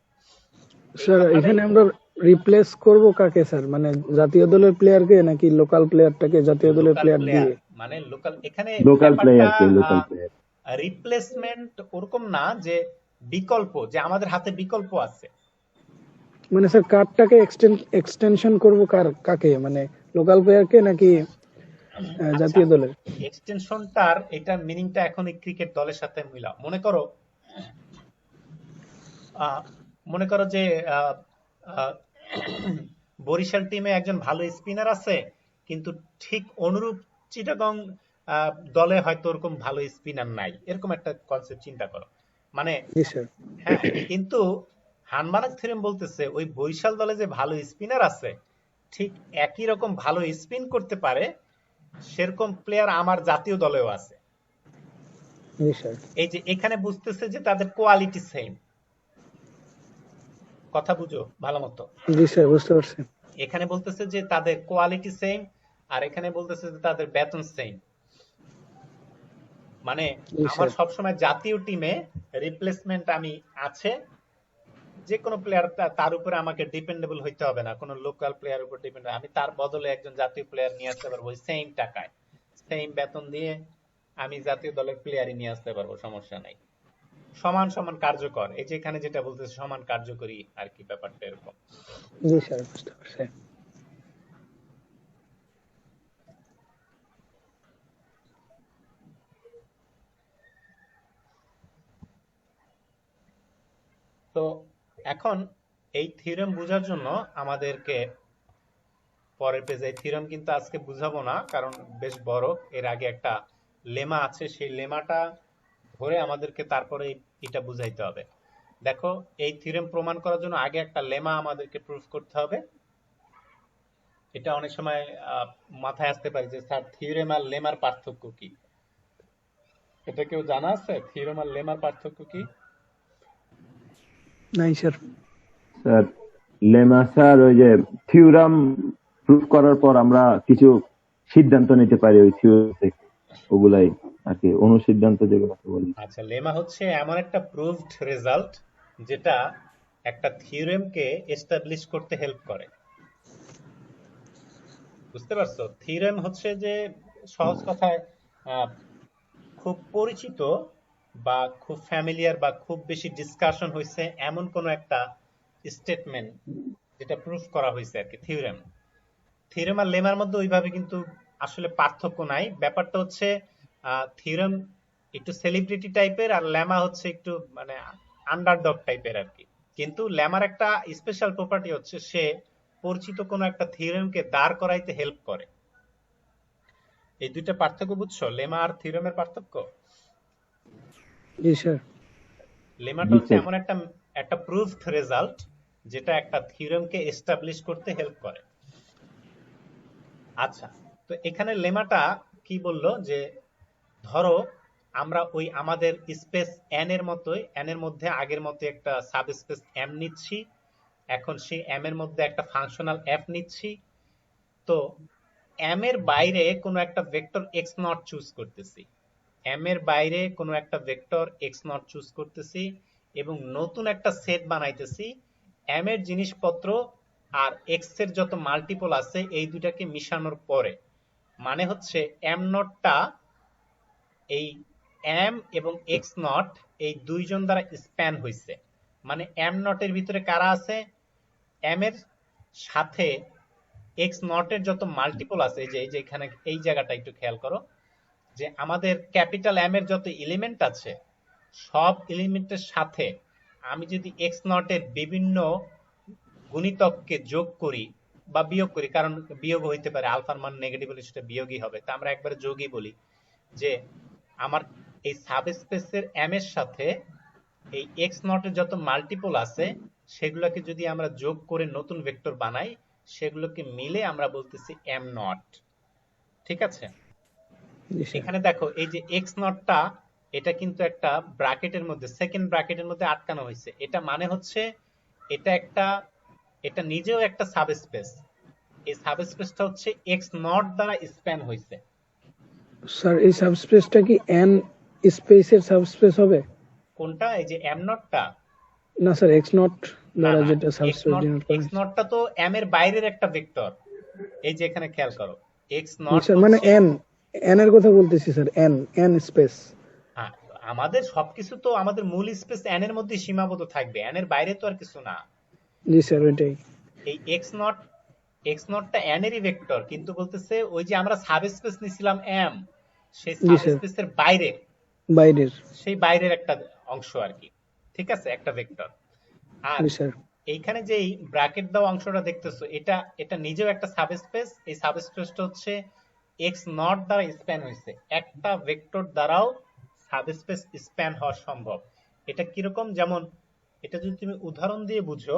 Speaker 1: এই
Speaker 4: স্যার,
Speaker 1: কথাটাই
Speaker 4: এখানে আমরা রিপ্লেস করব কাকে স্যার? মানে জাতীয় দলের প্লেয়ারকে নাকি লোকাল প্লেয়ারটাকে জাতীয় দলের
Speaker 1: লোকাল
Speaker 4: প্লেয়ার
Speaker 1: প্লেয়ার,
Speaker 4: দিয়ে?
Speaker 1: মানে লোকাল এখানে
Speaker 5: লোকাল
Speaker 1: ব্যাপারটা
Speaker 5: প্লেয়ারকে, লোকাল প্লেয়ার।
Speaker 1: রিপ্লেসমেন্ট ওরকম না যে বিকল্প, যে আমাদের হাতে বিকল্প আছে।
Speaker 4: মানে স্যার কার্ডটাকে এক্সটেনশন করব কাকে? মানে লোকাল প্লেয়ারকে নাকি
Speaker 1: আচ্ছা,
Speaker 4: জাতীয় দলের?
Speaker 1: এক্সটেনশনটার এটা মিনিংটা এখন এই ক্রিকেট দলের সাথে মিলাও। আহ, মনে করো যে আহ, আহ, বরিশাল টিমে একজন ভালো স্পিনার আছে, কিন্তু ঠিক অনুরূপ চিটাগং দলে হয়তো ওরকম ভালো স্পিনার নাই, এরকম একটা কনসেপ্ট চিন্তা করো। মানে
Speaker 4: জি স্যার।
Speaker 1: হ্যাঁ, কিন্তু হানমানাক থিওরেম বলতেছে ওই বরিশাল দলে যে ভালো স্পিনার আছে, ঠিক একই রকম ভালো স্পিন করতে পারে সেরকম প্লেয়ার আমার জাতীয় দলেও আছে।
Speaker 4: জি স্যার।
Speaker 1: এই যে এখানে বুঝতেছে যে তাদের কোয়ালিটি সেম। কথা বুঝো ভালো মতো।
Speaker 4: জি স্যার, বুঝতে পারছি।
Speaker 1: এখানে বলতেছে যে তাদের কোয়ালিটি সেম, আর এখানে বলতেছে যে তাদের বেতন সেম। মানে
Speaker 4: জি
Speaker 1: আমার
Speaker 4: স্যার।
Speaker 1: সবসময় জাতীয় টিমে রিপ্লেসমেন্ট আমি আছে, যে কোনো প্লেয়ার তার উপরে আমাকে ডিপেন্ডেবল হইতে হবে না, কোনো লোকাল প্লেয়ার উপর ডিপেন্ড, আমি তার বদলে একজন জাতীয় প্লেয়ার নিয়ে আসতে পারবো ওই সেম টাকায়, সেম বেতন দিয়ে আমি জাতীয় দলের প্লেয়ারই নিয়ে আসতে পারবো, সমস্যা নাই। সমান সমান কার্যকর, এই যে এখানে যেটা বলতেছে সমান কার্যকরী আর কি, ব্যাপারটা এরকম।
Speaker 4: জি স্যার, বুঝতে পারছি।
Speaker 1: তো এখন এই থিওরেম বোঝার জন্য আমাদেরকে পরের পেজে, এই থিওরেম কিন্তু আজকে বুঝাবো না কারণ বেশ বড়, এর আগে একটা লেমা আছে, সেই লেমাটা ধরে আমাদেরকে তারপরে এটা বুঝাইতে হবে। দেখো, এই থিওরেম প্রমাণ করার জন্য আগে একটা লেমা আমাদেরকে প্রুফ করতে হবে। এটা অনেক সময় মাথায় আসতে পারে যে স্যার থিওরেম আর লেমার পার্থক্য কি? এটা কেউ জানা আছে থিওরেম আর লেমার পার্থক্য কি?
Speaker 4: নাই স্যার।
Speaker 5: স্যার, লেমা স্যার ওই যে থিওরাম প্রুফ করার পর আমরা কিছু সিদ্ধান্ত নিতে পারি ওই থিওরি থেকে, ওগুলাই আর কি অনুসিদ্ধান্ত যেগুলোকে বলি।
Speaker 1: আচ্ছা, লেমা হচ্ছে এমন একটা প্রুভড রেজাল্ট যেটা একটা থিওরেমকে এস্টাবলিশ করতে হেল্প করে। বুঝতে পারছো? থিওরেম হচ্ছে যে সহজ কথায় আহ, খুব পরিচিত বা খুব ফ্যামিলিয়ার বা খুব বেশি ডিসকাশন হয়েছে এমন কোন একটা স্টেটমেন্ট যেটা প্রুফ করা হয়েছে আর কি, থিওরেম। থিওরেম আর লেমার মধ্যে ওইভাবে কিন্তু আসলে পার্থক্য নাই। ব্যাপারটা হচ্ছে থিওরেম একটু সেলিব্রিটি টাইপের, আর লেমা হচ্ছে একটু মানে আন্ডারডগ টাইপের আর কি। কিন্তু লেমার একটা স্পেশাল প্রপার্টি হচ্ছে সে পরিচিত কোনো একটা থিওরেমকে দাঁড় করাইতে হেল্প করে। এই দুইটা পার্থক্য বুঝছো, লেমা আর থিওরেমের পার্থক্য?
Speaker 4: জি স্যার।
Speaker 1: লেমাটা
Speaker 5: জি
Speaker 1: হচ্ছে
Speaker 5: স্যার।
Speaker 1: এমন একটা একটা প্রুফড রেজাল্ট যেটা একটা থিওরেমকে এস্টাবলিশ করতে হেল্প করে। আচ্ছা, তো এখানে লেমাটা কি বললো যে ধরো আমরা ওই আমাদের স্পেস এন এর মতোই, এন এর মধ্যে আগের মতো একটা সাবস্পেস এম নিচ্ছি, এখন সেই এম এর মধ্যে একটা ফাংশনাল এফ নিচ্ছি। তো এম এর বাইরে কোনো একটা ভেক্টর এক্স নট চুজ করতেছি, এম এর বাইরে কোনো একটা ভেক্টর এক্স নট চুজ করতেছি, এবং নতুন একটা সেট বানাইতেছি এম এর জিনিসপত্র আর এক্স এর যত মাল্টিপল আছে এই দুটাকে মিশানোর পরে। মানে হচ্ছে এম নটটা এই এম এবং এক্স নট এই দুইজন দ্বারা স্প্যান হইছে। মানে এম নটের ভিতরে কারা আছে? এম এর সাথে এক্স নটের যত মাল্টিপল আছে, এই যে এখানে এই জায়গাটা একটু খেয়াল করো, যে আমাদের ক্যাপিটাল এম এর যত এলিমেন্ট আছে সব এলিমেন্টের সাথে আমি যদি এক্স নটের বিভিন্ন গুণিতককে যোগ করি বা বিয়োগ করি, কারণ বিয়োগ হইতে পারে, আলফার মান নেগেটিভ হলে সেটা বিয়োগই হবে, তা আমরা একবারে যোগই বলি, যে আমার এই সাবস্পেসের এম এর সাথে এই এক্স নটের যত মাল্টিপল আছে সেগুলোকে যদি আমরা যোগ করে নতুন ভেক্টর বানাই, সেগুলোকে মিলে আমরা বলতেছি এম নট। ঠিক আছে?
Speaker 4: জি স্যার।
Speaker 1: এখানে দেখো এই যে এক্স নটটা, এটা কিন্তু একটা ব্র্যাকেটের মধ্যে, সেকেন্ড ব্র্যাকেটের মধ্যে আটকানো হয়েছে। এটা মানে হচ্ছে এটা নিজেও একটা সাবস্পেস। এই সাবস্পেসটা হচ্ছে এক্স নট দ্বারা স্প্যান হয়েছে।
Speaker 4: স্যার এই সাবস্পেসটা কি এন স্পেসের সাবস্পেস হবে?
Speaker 1: কোনটা? এই যে এম নটটা?
Speaker 4: না স্যার, এক্স নট
Speaker 1: না
Speaker 4: দ্বারা
Speaker 1: না,
Speaker 4: যেটা
Speaker 1: এক্স
Speaker 4: সাবস্পেস
Speaker 1: নট,
Speaker 4: ডিনোট করা
Speaker 1: এক্স
Speaker 4: হয়েছে।
Speaker 1: নটটা তো এম এর বাইরের একটা ভেক্টর। এই যে এখানে খেয়াল করো, এক্স
Speaker 4: জি
Speaker 1: নট
Speaker 4: স্যার, মানে
Speaker 1: হচ্ছে
Speaker 4: এন, এন এর কথা বলতেছি স্যার, এন এন স্পেস।
Speaker 1: আ- আমাদের সবকিছু তো আমাদের মূল স্পেস এন এর মধ্যে সীমাবদ্ধ থাকবে, এন এর বাইরে তো আর কিছু না।
Speaker 4: জি স্যার ওইটাই।
Speaker 1: এই এক্স নটটা এন এরই ভেক্টর, কিন্তু বলতেছে ওই যে আমরা সাবস্পেস নিছিলাম এম, সেই
Speaker 4: জি স্যার,
Speaker 1: সাবস্পেসের বাইরে,
Speaker 4: বাইরের।
Speaker 1: সেই বাইরের একটা অংশ আর কি। ঠিক আছে, একটা ভেক্টর। আর
Speaker 4: জি স্যার।
Speaker 1: এইখানে যে ব্র্যাকেট দেওয়া অংশটা দেখতেছো, এটা এটা নিজেও একটা সাবস্পেস। এই সাবস্পেসটা হচ্ছে এক্স নট দ্বারা স্প্যান হয়েছে। একটা ভেক্টর দ্বারাও সাবস্পেস স্প্যান হওয়া সম্ভব। এটা কিরকম? যেমন এটা যদি তুমি উদাহরণ দিয়ে বুঝো,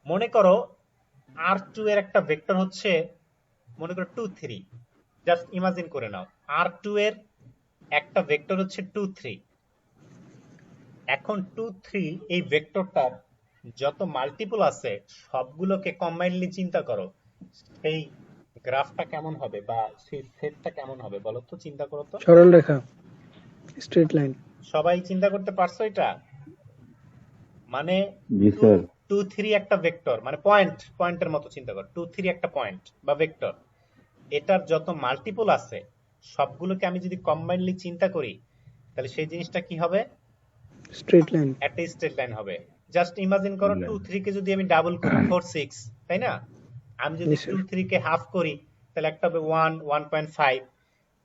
Speaker 1: মনে করো R2 এর একটা ভেক্টর হচ্ছে, মনে করো 2 3। জাস্ট ইমাজিন করে নাও, R2 এর একটা ভেক্টর হচ্ছে 2 3। এখন 2 3 এই ভেক্টরটার যত মাল্টিপল আছে সবগুলোকে কম্বাইনলি চিন্তা করো, সেই গ্রাফটা কেমন হবে বা সেই সেটটা কেমন হবে বলো তো, চিন্তা করো তো।
Speaker 4: সরল রেখা, স্ট্রেট লাইন।
Speaker 1: সবাই চিন্তা করতে পারছো এটা? মানে
Speaker 5: জি স্যার।
Speaker 1: 2 3 একটা ভেক্টর, মানে পয়েন্টের মতো চিন্তা করো। 2 3 একটা পয়েন্ট বা ভেক্টর, এটার যত মাল্টিপল আছে সবগুলোকে আমি যদি কম্বাইনলি চিন্তা করি, তাহলে সেই জিনিসটা কি হবে?
Speaker 4: Straight line.
Speaker 1: একটা স্ট্রেট লাইন হবে। জাস্ট ইমাজিন করো 2 3 কে যদি আমি ডাবল করি 4 6, তাই না? আমি যদি
Speaker 4: জি স্যার।
Speaker 1: 2 3 কে হাফ করি তাহলে একটা হবে 1 1.5।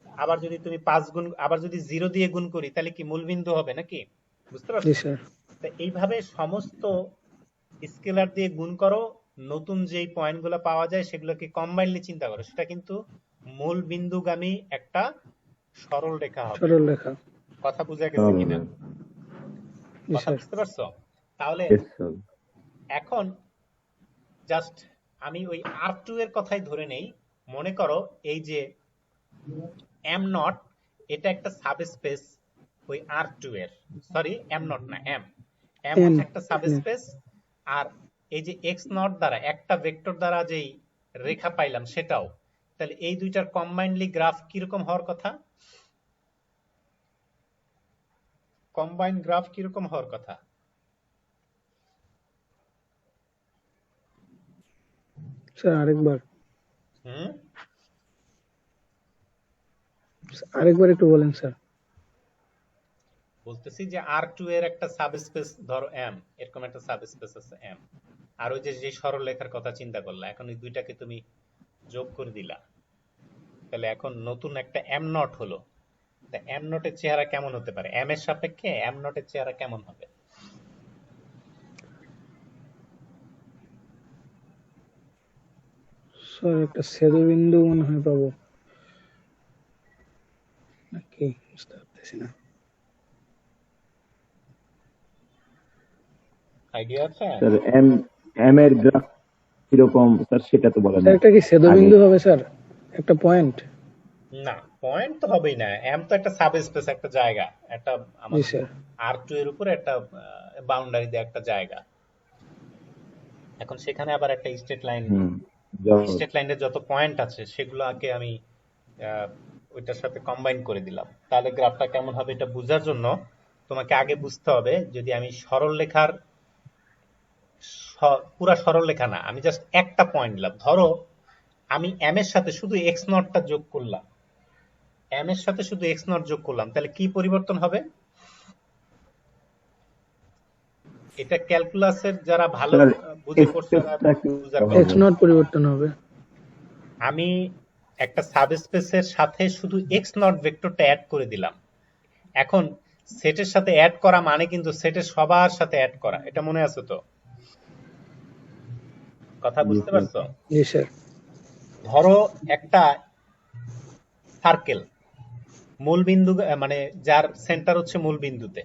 Speaker 1: আবার যদি তুমি 5 গুণ, আবার যদি 0 দিয়ে গুণ করি তাহলে কি মূলবিন্দু হবে নাকি? বুঝতে
Speaker 4: জি
Speaker 1: পারছো?
Speaker 4: স্যার।
Speaker 1: তো এইভাবে সমস্ত স্কেলার দিয়ে গুণ করো, নতুন যেই পয়েন্টগুলো পাওয়া যায় সেগুলোকে কম্বাইনলি চিন্তা করো, সেটা কিন্তু মূল বিন্দুগামী একটা সরল রেখা হবে।
Speaker 4: সরল রেখা।
Speaker 1: কথা বোঝা গেছে কিনা?
Speaker 4: জি
Speaker 1: কথা
Speaker 4: স্যার।
Speaker 1: বুঝতে পারছো? তাহলে
Speaker 5: Yes, sir.
Speaker 1: এখন জাস্ট আমি ওই R2 এর কথাই ধরে নেই। মনে করো এই যে এম নট, এটা একটা সাবস্পেস ওই R2 এর। সরি, এম নট না, এম এম
Speaker 4: এন।
Speaker 1: হচ্ছে একটা সাবস্পেস। আর এই যে এক্স নট দ্বারা একটা ভেক্টর দ্বারা যেই রেখা পাইলাম সেটাও। তাহলে এই দুইটার কম্বাইনলি গ্রাফ কিরকম হওয়ার কথা? কম্বাইন গ্রাফ কিরকম হওয়ার কথা?
Speaker 4: স্যার আরেকবার,
Speaker 1: হুম,
Speaker 4: আরেকবার একটু বলেন স্যার।
Speaker 1: বলতেছি যে R2 এর একটা সাবস্পেস ধরো এম, এরকম একটা সাবস্পেস আছে এম। আর ওই যে যে সরল রেখার কথা চিন্তা করলা, এখন এই দুইটাকে তুমি যোগ করে দিলা, তাহলে এখন নতুন একটা এম নট হলো। তা এম নটের চেহারা কেমন হতে পারে? এম এর সাপেক্ষে এম নটের চেহারা কেমন হবে?
Speaker 4: স্যার একটা ছেদবিন্দু মনে হয় পাবো নাকি, বুঝতে পারতেছি না।
Speaker 1: আইডিয়া আছে?
Speaker 5: স্যার এম এম এর গ্রাফ কিরকম স্যার সেটা তো বলেন
Speaker 4: স্যার একটা কি ছেদবিন্দু হবে স্যার, একটা পয়েন্ট?
Speaker 1: না, পয়েন্ট তো হবেই না। এম তো একটা সাবস্পেস, একটা জায়গা, একটা
Speaker 4: জি
Speaker 1: আমাদের
Speaker 4: স্যার।
Speaker 1: R2 এর উপরে একটা বাউন্ডারি দিয়ে একটা জায়গা। এখন সেখানে আবার একটা স্ট্রেট লাইন, স্ট্রেট লাইনের যত পয়েন্ট আছে সেগুলোকে আমি আহ, ওইটার সাথে কম্বাইন করে দিলাম। তাহলে গ্রাফটা কেমন হবে এটা বোঝার জন্য তোমাকে আগে বুঝতে হবে, যদি আমি সরল রেখার পুরা সরল রেখা না, আমি জাস্ট একটা পয়েন্ট নিলাম। ধরো আমি এম এর সাথে শুধু এক্স নটটা যোগ করলাম, এম এর সাথে শুধু এক্স নট যোগ করলাম, তাহলে কি পরিবর্তন হবে? এটা ক্যালকুলাসের যারা ভালো
Speaker 5: স্যার
Speaker 1: বুঝে পড়ছে তারা বুঝার কথা।
Speaker 4: এক্স নট পরিবর্তন হবে।
Speaker 1: আমি একটা সাবস্পেসের সাথে শুধু এক্স নট ভেক্টরটা অ্যাড করে দিলাম। এখন সেটের সাথে অ্যাড করা মানে কিন্তু সেটের সবার সাথে অ্যাড করা, এটা মনে আছে তো? কথা বুঝতে পারছো?
Speaker 4: জি স্যার।
Speaker 1: ধরো একটা সার্কেল, মূল বিন্দু মানে যার সেন্টার হচ্ছে মূল বিন্দুতে,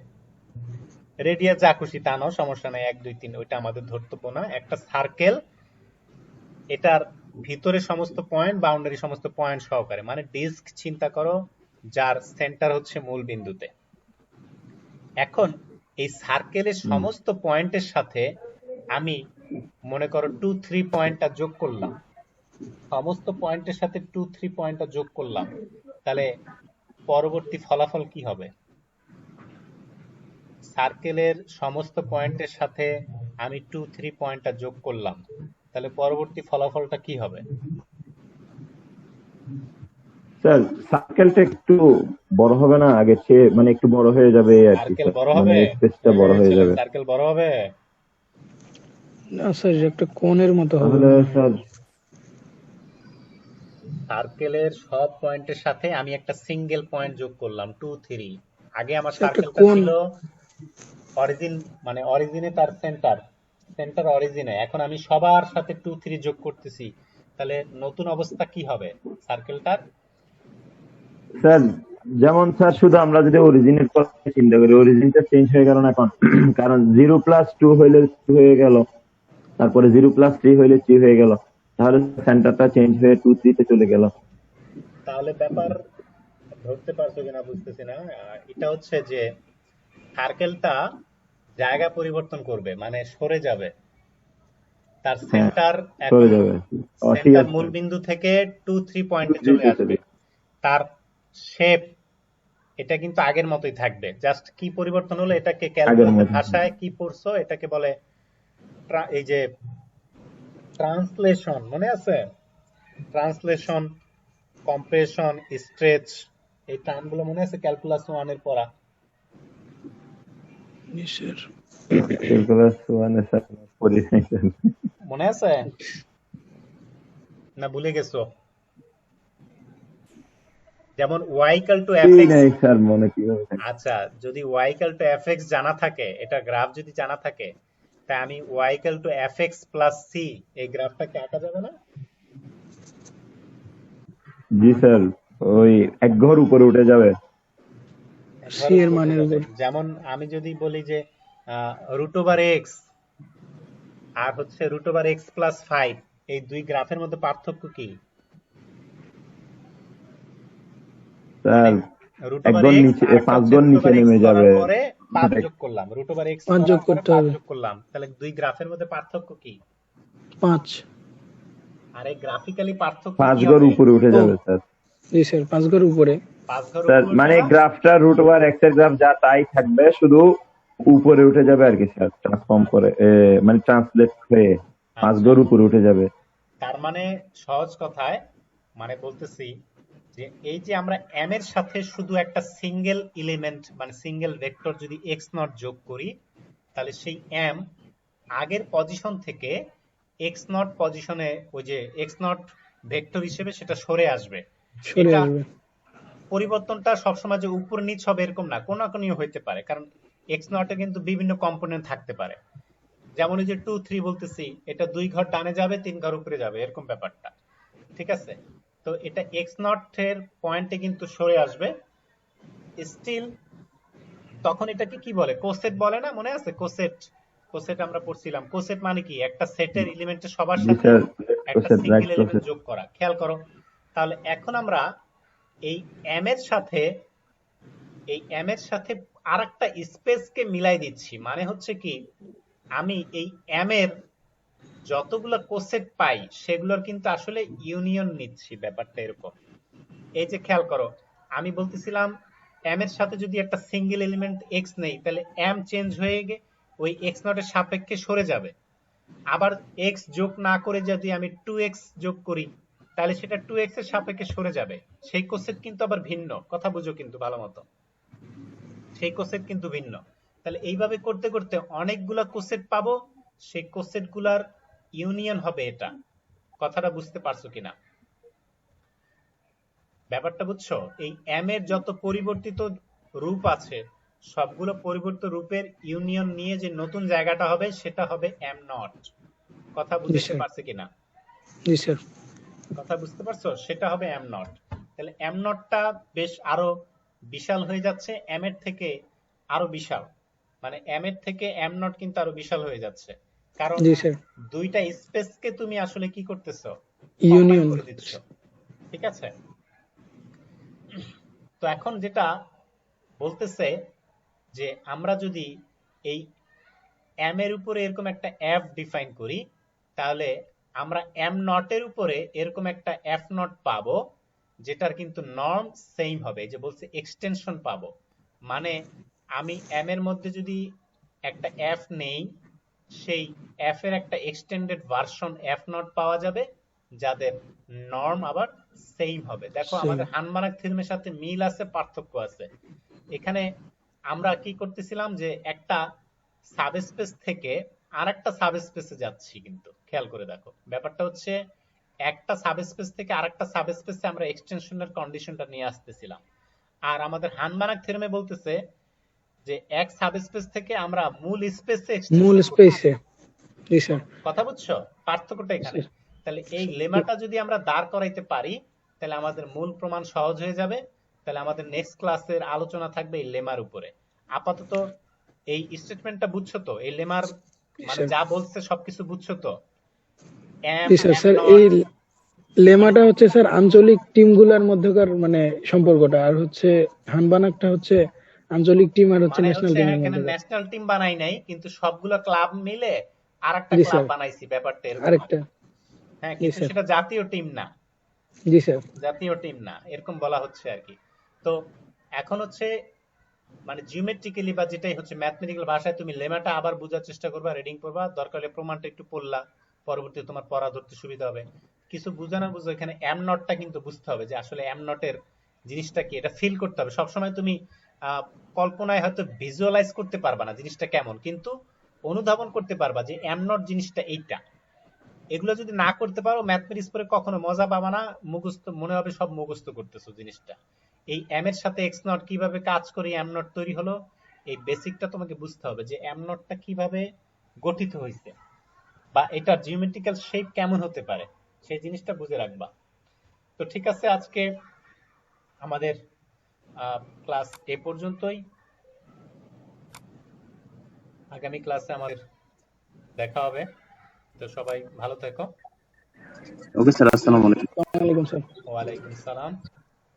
Speaker 1: রেডিয়াস যা খুশি তা নাও, সমস্যা নাই, 1 2 3 ওইটা আমাদের ধর্তব্য না। একটা সার্কেল, এটার ভিতরে সমস্ত পয়েন্ট, বাউন্ডারি সমস্ত পয়েন্ট সহকারে, মানে ডিস্ক চিন্তা করো যার সেন্টার হচ্ছে মূল বিন্দুতে। এখন এই সার্কেলের সমস্ত পয়েন্টের সাথে আমি মনে করো 2 3 পয়েন্টটা যোগ করলাম, সমস্ত পয়েন্টের সাথে 2 3 পয়েন্টটা যোগ করলাম, তাহলে পরবর্তী ফলাফল কি হবে? সার্কেলের সমস্ত পয়েন্টের সাথে আমি 2 3 পয়েন্টটা যোগ করলাম, তাহলে পরবর্তী ফলাফলটা কি হবে?
Speaker 5: স্যার সার্কেলটা একটু বড় হবে না আগের চেয়ে, মানে একটু বড় হয়ে যাবে আর কি
Speaker 1: সার্কেল
Speaker 5: স্যার,
Speaker 1: বড়
Speaker 5: মানে
Speaker 1: হবে?
Speaker 5: স্পেসটা বড় হয়ে যাবে।
Speaker 1: সার্কেল বড় হবে?
Speaker 4: না স্যার, একটা কোণের মতো হবে।
Speaker 5: তাহলে স্যার
Speaker 1: সার্কেলের সব পয়েন্টের সাথে আমি একটা সিঙ্গেল পয়েন্ট যোগ করলাম 2 3। আগে আমার
Speaker 4: স্যার, একটা
Speaker 1: সার্কেলটা
Speaker 4: কোণ।
Speaker 1: ছিল অরিজিন, মানে অরিজিনে তার সেন্টার, সেন্টার অরিজিনে, এখন আমি সবার সাথে 2 3 যোগ করতেছি, তাহলে নতুন অবস্থা কি হবে সার্কেলটার?
Speaker 5: স্যার যেমন স্যার শুধু আমরা যদি অরিজিনের কথা চিন্তা করি, অরিজিনটা চেঞ্জ হয়ে গেল না এখন, কারণ 0+2 হইলে 2 হয়ে গেল, তারপরে 0+3 হইলে 3 হয়ে গেল, তাহলে সেন্টারটা চেঞ্জ হয়ে 2 3 তে চলে গেল।
Speaker 1: তাহলে ব্যাপার ধরতে পারছো কিনা বুঝতেছি না। এটা হচ্ছে যে সার্কেলটা জায়গা পরিবর্তন করবে, মানে সরে যাবে, তার
Speaker 5: হ্যাঁ,
Speaker 1: সেন্টার
Speaker 5: সরে
Speaker 1: এখন
Speaker 5: যাবে। ঠিক
Speaker 1: সেন্টার
Speaker 5: আছে,
Speaker 1: মূল বিন্দু থেকে 2 3 পয়েন্টে
Speaker 5: 2 3
Speaker 1: চলে
Speaker 5: তে
Speaker 1: আসবে।
Speaker 5: চলে।
Speaker 1: তার শেপ এটা কিন্তু আগের মতোই থাকবে, জাস্ট কি পরিবর্তন হলো, এটাকে
Speaker 5: আগের
Speaker 1: ক্যালকুলাসের
Speaker 5: মতো।
Speaker 1: ভাষায় কি পড়ছো, এটাকে বলে এই যে ট্রান্সলেশন, মনে আছে? ট্রান্সলেশন, কম্প্রেশন, স্ট্রেচ, এই টার্মগুলো মনে আছে ক্যালকুলাস 1 এর পড়া?
Speaker 4: স্যার
Speaker 5: ক্যালকুলাস 1 এ স্যার পড়ি নাই স্যার।
Speaker 1: মনে আছে না ভুলে গেছো? যেমন y টু
Speaker 5: এই
Speaker 1: fx,
Speaker 5: নাই স্যার, মনে কিভাবে থাকে?
Speaker 1: আচ্ছা যদি y টু fx জানা থাকে, এটা গ্রাফ যদি জানা থাকে, তাই আমি y to fx plus c এই গ্রাফটাকে আঁকা যাবে না?
Speaker 5: জি স্যার, ওই এক ঘর উপরে উঠে যাবে।
Speaker 4: সি এর মানের উপর।
Speaker 1: যেমন আমি যদি বলি যে রুট ওভার এক্স আর হচ্ছে রুট ওভার এক্স প্লাস 5, এই দুই গ্রাফের মধ্যে পার্থক্য কি?
Speaker 5: স্যার
Speaker 1: রুট
Speaker 5: এক
Speaker 1: ওভার
Speaker 5: ঘর
Speaker 1: এক্স
Speaker 5: নিচে,
Speaker 1: আর
Speaker 5: 5 ঘর নিচে নেমে যাবে।
Speaker 1: পরে 5 যোগ করলাম, রুট ওভার এক্স
Speaker 4: 5 যোগ করতে হবে।
Speaker 1: যোগ করলাম, তাহলে দুই গ্রাফের মধ্যে পার্থক্য কি?
Speaker 4: 5।
Speaker 1: আর এই গ্রাফিক্যালি পার্থক্য
Speaker 5: 5
Speaker 1: কি
Speaker 5: ঘর
Speaker 1: হবে?
Speaker 5: উপরে উঠে যাবে স্যার।
Speaker 4: জি স্যার, 5 ঘর উপরে।
Speaker 1: 5 ঘর
Speaker 5: স্যার
Speaker 1: উপরে
Speaker 5: মানে
Speaker 1: উঠে না?
Speaker 5: গ্রাফটা রুট ওভার এক্স এর গ্রাফ যা তাই থাকবে, শুধু উপরে উঠে যাবে আর কি স্যার, ট্রান্সফর্ম করে মানে ট্রান্সলেট হয়ে 5 ঘর উপরে উঠে যাবে।
Speaker 1: তার মানে সহজ কথায় মানে বলতেছি যে এই যে আমরা m এর সাথে শুধু একটা সিঙ্গেল এলিমেন্ট মানে সিঙ্গেল ভেক্টর যদি x নট যোগ করি, তাহলে সেই m আগের পজিশন থেকে x নট পজিশনে ওই যে x নট ভেক্টর হিসেবে সেটা সরে আসবে।
Speaker 4: সরে
Speaker 1: এটা
Speaker 4: আসবে।
Speaker 1: পরিবর্তনটা সবসময় যে উপর নিচ হবে এরকম না, কোনাকুনিও হইতে পারে, কারণ x নটে কিন্তু বিভিন্ন কম্পোনেন্ট থাকতে পারে। যেমন এই যে 2 3 বলতেছি, এটা 2 ঘর ডানে যাবে 3 ঘর উপরে যাবে, এরকম ব্যাপারটা, ঠিক আছে? তো এটা x নট এর পয়েন্টে কিন্তু সরে আসবে স্টিল। তখন এটাকে কি বলে, কোসেট বলে না, মনে আছে কোসেট? কোসেট আমরা পড়ছিলাম। কোসেট মানে কি, একটা সেটের এলিমেন্টের সবার
Speaker 5: জি
Speaker 1: সাথে
Speaker 5: স্যার,
Speaker 1: একটা
Speaker 5: কোসেট,
Speaker 1: সিঙ্গেল
Speaker 5: রাইট
Speaker 1: এলিমেন্ট
Speaker 5: কোসেট।
Speaker 1: যোগ করা। খেয়াল করো, তাহলে এখন আমরা এই m এর সাথে আরেকটা স্পেসকে মিলাই দিচ্ছি, মানে হচ্ছে কি আমি এই m এর যতগুলো কোসেট পাই সেগুলোর কিন্তু আসলে ইউনিয়ন নিচ্ছি, ব্যাপারটা এরকম। এই যে খেয়াল করো, আমি বলতেছিলাম m এর সাথে যদি একটা সিঙ্গেল এলিমেন্ট x নেই, তাহলে m চেঞ্জ হয়ে গিয়ে ওই x নটের সাপেক্ষে সরে যাবে। আবার x যোগ না করে যদি আমি 2x যোগ করি, তাহলে সেটা 2x এর সাপেক্ষে সরে যাবে। সেই কোসেট কিন্তু আবার ভিন্ন, কথা বুঝো কিন্তু ভালো মতো, সেই কোসেট কিন্তু ভিন্ন। তাহলে এইভাবে করতে করতে অনেকগুলা কোসেট পাবো, সেই কোসেট গুলার ইউনিয়ন হবে এটা। কথাটা বুঝতে পারছো কিনা? ব্যাপারটা বুঝছো? এই m এর যত পরিবর্তিত রূপ আছে সবগুলো পরিবর্তিত রূপের ইউনিয়ন নিয়ে যে নতুন জায়গাটা হবে সেটা হবে m নট। কথা বুঝতে পারছে কিনা?
Speaker 4: জি স্যার।
Speaker 1: কথা বুঝতে পারছো? সেটা হবে m নট। তাহলে m নটটা বেশ আরো বিশাল হয়ে যাচ্ছে, m এর থেকে আরো বিশাল। মানে এম এর থেকে এম নট কিন্তু আরো বিশাল হয়ে যাচ্ছে, কারণ
Speaker 4: জি স্যার,
Speaker 1: দুইটা স্পেসকে তুমি আসলে কি করতেছো, কম্বাইন
Speaker 4: ইউনিয়ন।
Speaker 1: করে দিচ্ছ। ঠিক আছে, তো এখন যেটা বলতেছে যে আমরা যদি এই এম এর উপরে এরকম একটা এফ ডিফাইন করি, তাহলে আমরা এম নটের উপরে এরকম একটা এফ নট পাবো, যেটার কিন্তু নর্ম সেম হবে। এই যে বলছে এক্সটেনশন পাবো, মানে আমি এম এর মধ্যে যদি একটা এফ নেই, সেই এফ এর একটা এক্সটেন্ডেড ভার্সন এফ নট পাওয়া যাবে, যাদের নর্ম আবার সেম হবে। দেখো
Speaker 4: Same.
Speaker 1: আমাদের হানবানাক থিওরেমের সাথে মিল আছে, পার্থক্য আছে। এখানে আমরা কি করতেছিলাম যে একটা সাবস্পেস থেকে আরেকটা সাবস্পেসে যাচ্ছি, কিন্তু খেয়াল করে দেখো ব্যাপারটা হচ্ছে একটা সাবস্পেস থেকে আরেকটা সাবস্পেসে আমরা এক্সটেনশনের কন্ডিশনটা নিয়ে আসতেছিলাম। আর আমাদের হানবানাক থিওরেমে বলতেছে যে এক সাবস্পেস থেকে আমরা মূল স্পেসে
Speaker 4: মূল স্পেসে। জি স্যার,
Speaker 1: কথা বুঝছো পার্থক্যটা এখানে? তাহলে এই লেমাটা যদি আমরা দাঁড় করাইতে পারি, তাহলে আমাদের মূল প্রমাণ সহজ হয়ে যাবে। তাহলে আমাদের নেক্সট ক্লাসের আলোচনা থাকবে এই লেমার উপরে। আপাতত এই স্টেটমেন্টটা বুঝছো তো? এই লেমার মানে
Speaker 4: স্যার।
Speaker 1: যা বলছে সবকিছু বুঝছো তো? এম
Speaker 4: জি স্যার,
Speaker 1: এম
Speaker 4: স্যার
Speaker 1: নট
Speaker 4: এই লেমাটা হচ্ছে স্যার আঞ্চলিক টিমগুলোর মধ্যকার মানে সম্পর্কটা, আর হচ্ছে হানবানাকটা হচ্ছে আঞ্চলিক টিম আর হচ্ছে
Speaker 1: মানে
Speaker 4: ন্যাশনাল
Speaker 1: হচ্ছে
Speaker 4: টিমের
Speaker 1: এখানে
Speaker 4: মধ্যকার।
Speaker 1: ন্যাশনাল টিম বানাই নাই, কিন্তু সবগুলো ক্লাব মিলে আরেকটা
Speaker 4: জি
Speaker 1: ক্লাব
Speaker 4: স্যার,
Speaker 1: বানাইছি, ব্যাপারটা এরকম।
Speaker 4: আরেকটা।
Speaker 1: হ্যাঁ,
Speaker 4: জি
Speaker 1: কিন্তু
Speaker 4: স্যার,
Speaker 1: সেটা জাতীয় টিম না,
Speaker 4: জি স্যার।
Speaker 1: জাতীয় টিম না, এরকম বলা হচ্ছে আর কি। তো এখন হচ্ছে মানে জিওমেট্রিক্যালি বা যেটাই হচ্ছে ম্যাথমেটিক্যাল ভাষায় তুমি লেমাটা আবার বোঝার চেষ্টা করবা, রিডিং করবা, দরকার হলে প্রমাণটা একটু পড়লা, পরবর্তীতে তোমার পড়া ধরতে সুবিধা হবে। কিছু বুঝা না বুঝো এখানে এম নটটা কিন্তু বুঝতে হবে, যে আসলে এম নটের জিনিসটা কি, এটা ফিল করতে হবে। সবসময় তুমি কল্পনায় হয়তো ভিজুয়ালাইজ করতে পারবা না জিনিসটা কেমন, কিন্তু অনুধাবন করতে পারবা যে এম নট জিনিসটা এইটা। এগুলো যদি না করতে পারো, ম্যাথমেটিক্স পড়ে কখনো মজা পাবা না, মুখস্থ মনে হবে সব মুখস্থ করতেছো জিনিসটা। এই এম এর সাথে এক্স নট কিভাবে কাজ করে এম নট তৈরি হলো, এই বেসিকটা তোমাকে বুঝতে হবে, যে এম নটটা কিভাবে গঠিত হয়েছে বা এটার জিওমেট্রিক্যাল শেপ কেমন হতে পারে, সেই জিনিসটা বুঝে রাখবা। তো ঠিক আছে, আজকে আমাদের ক্লাস এ পর্যন্তই। আগামী ক্লাসে আমাদের দেখা হবে। তো সবাই ভালো থেকো।
Speaker 3: ওকে স্যার, আসসালামু আলাইকুম।
Speaker 4: আসসালামু আলাইকুম স্যার।
Speaker 1: ওয়ালাইকুম সালাম।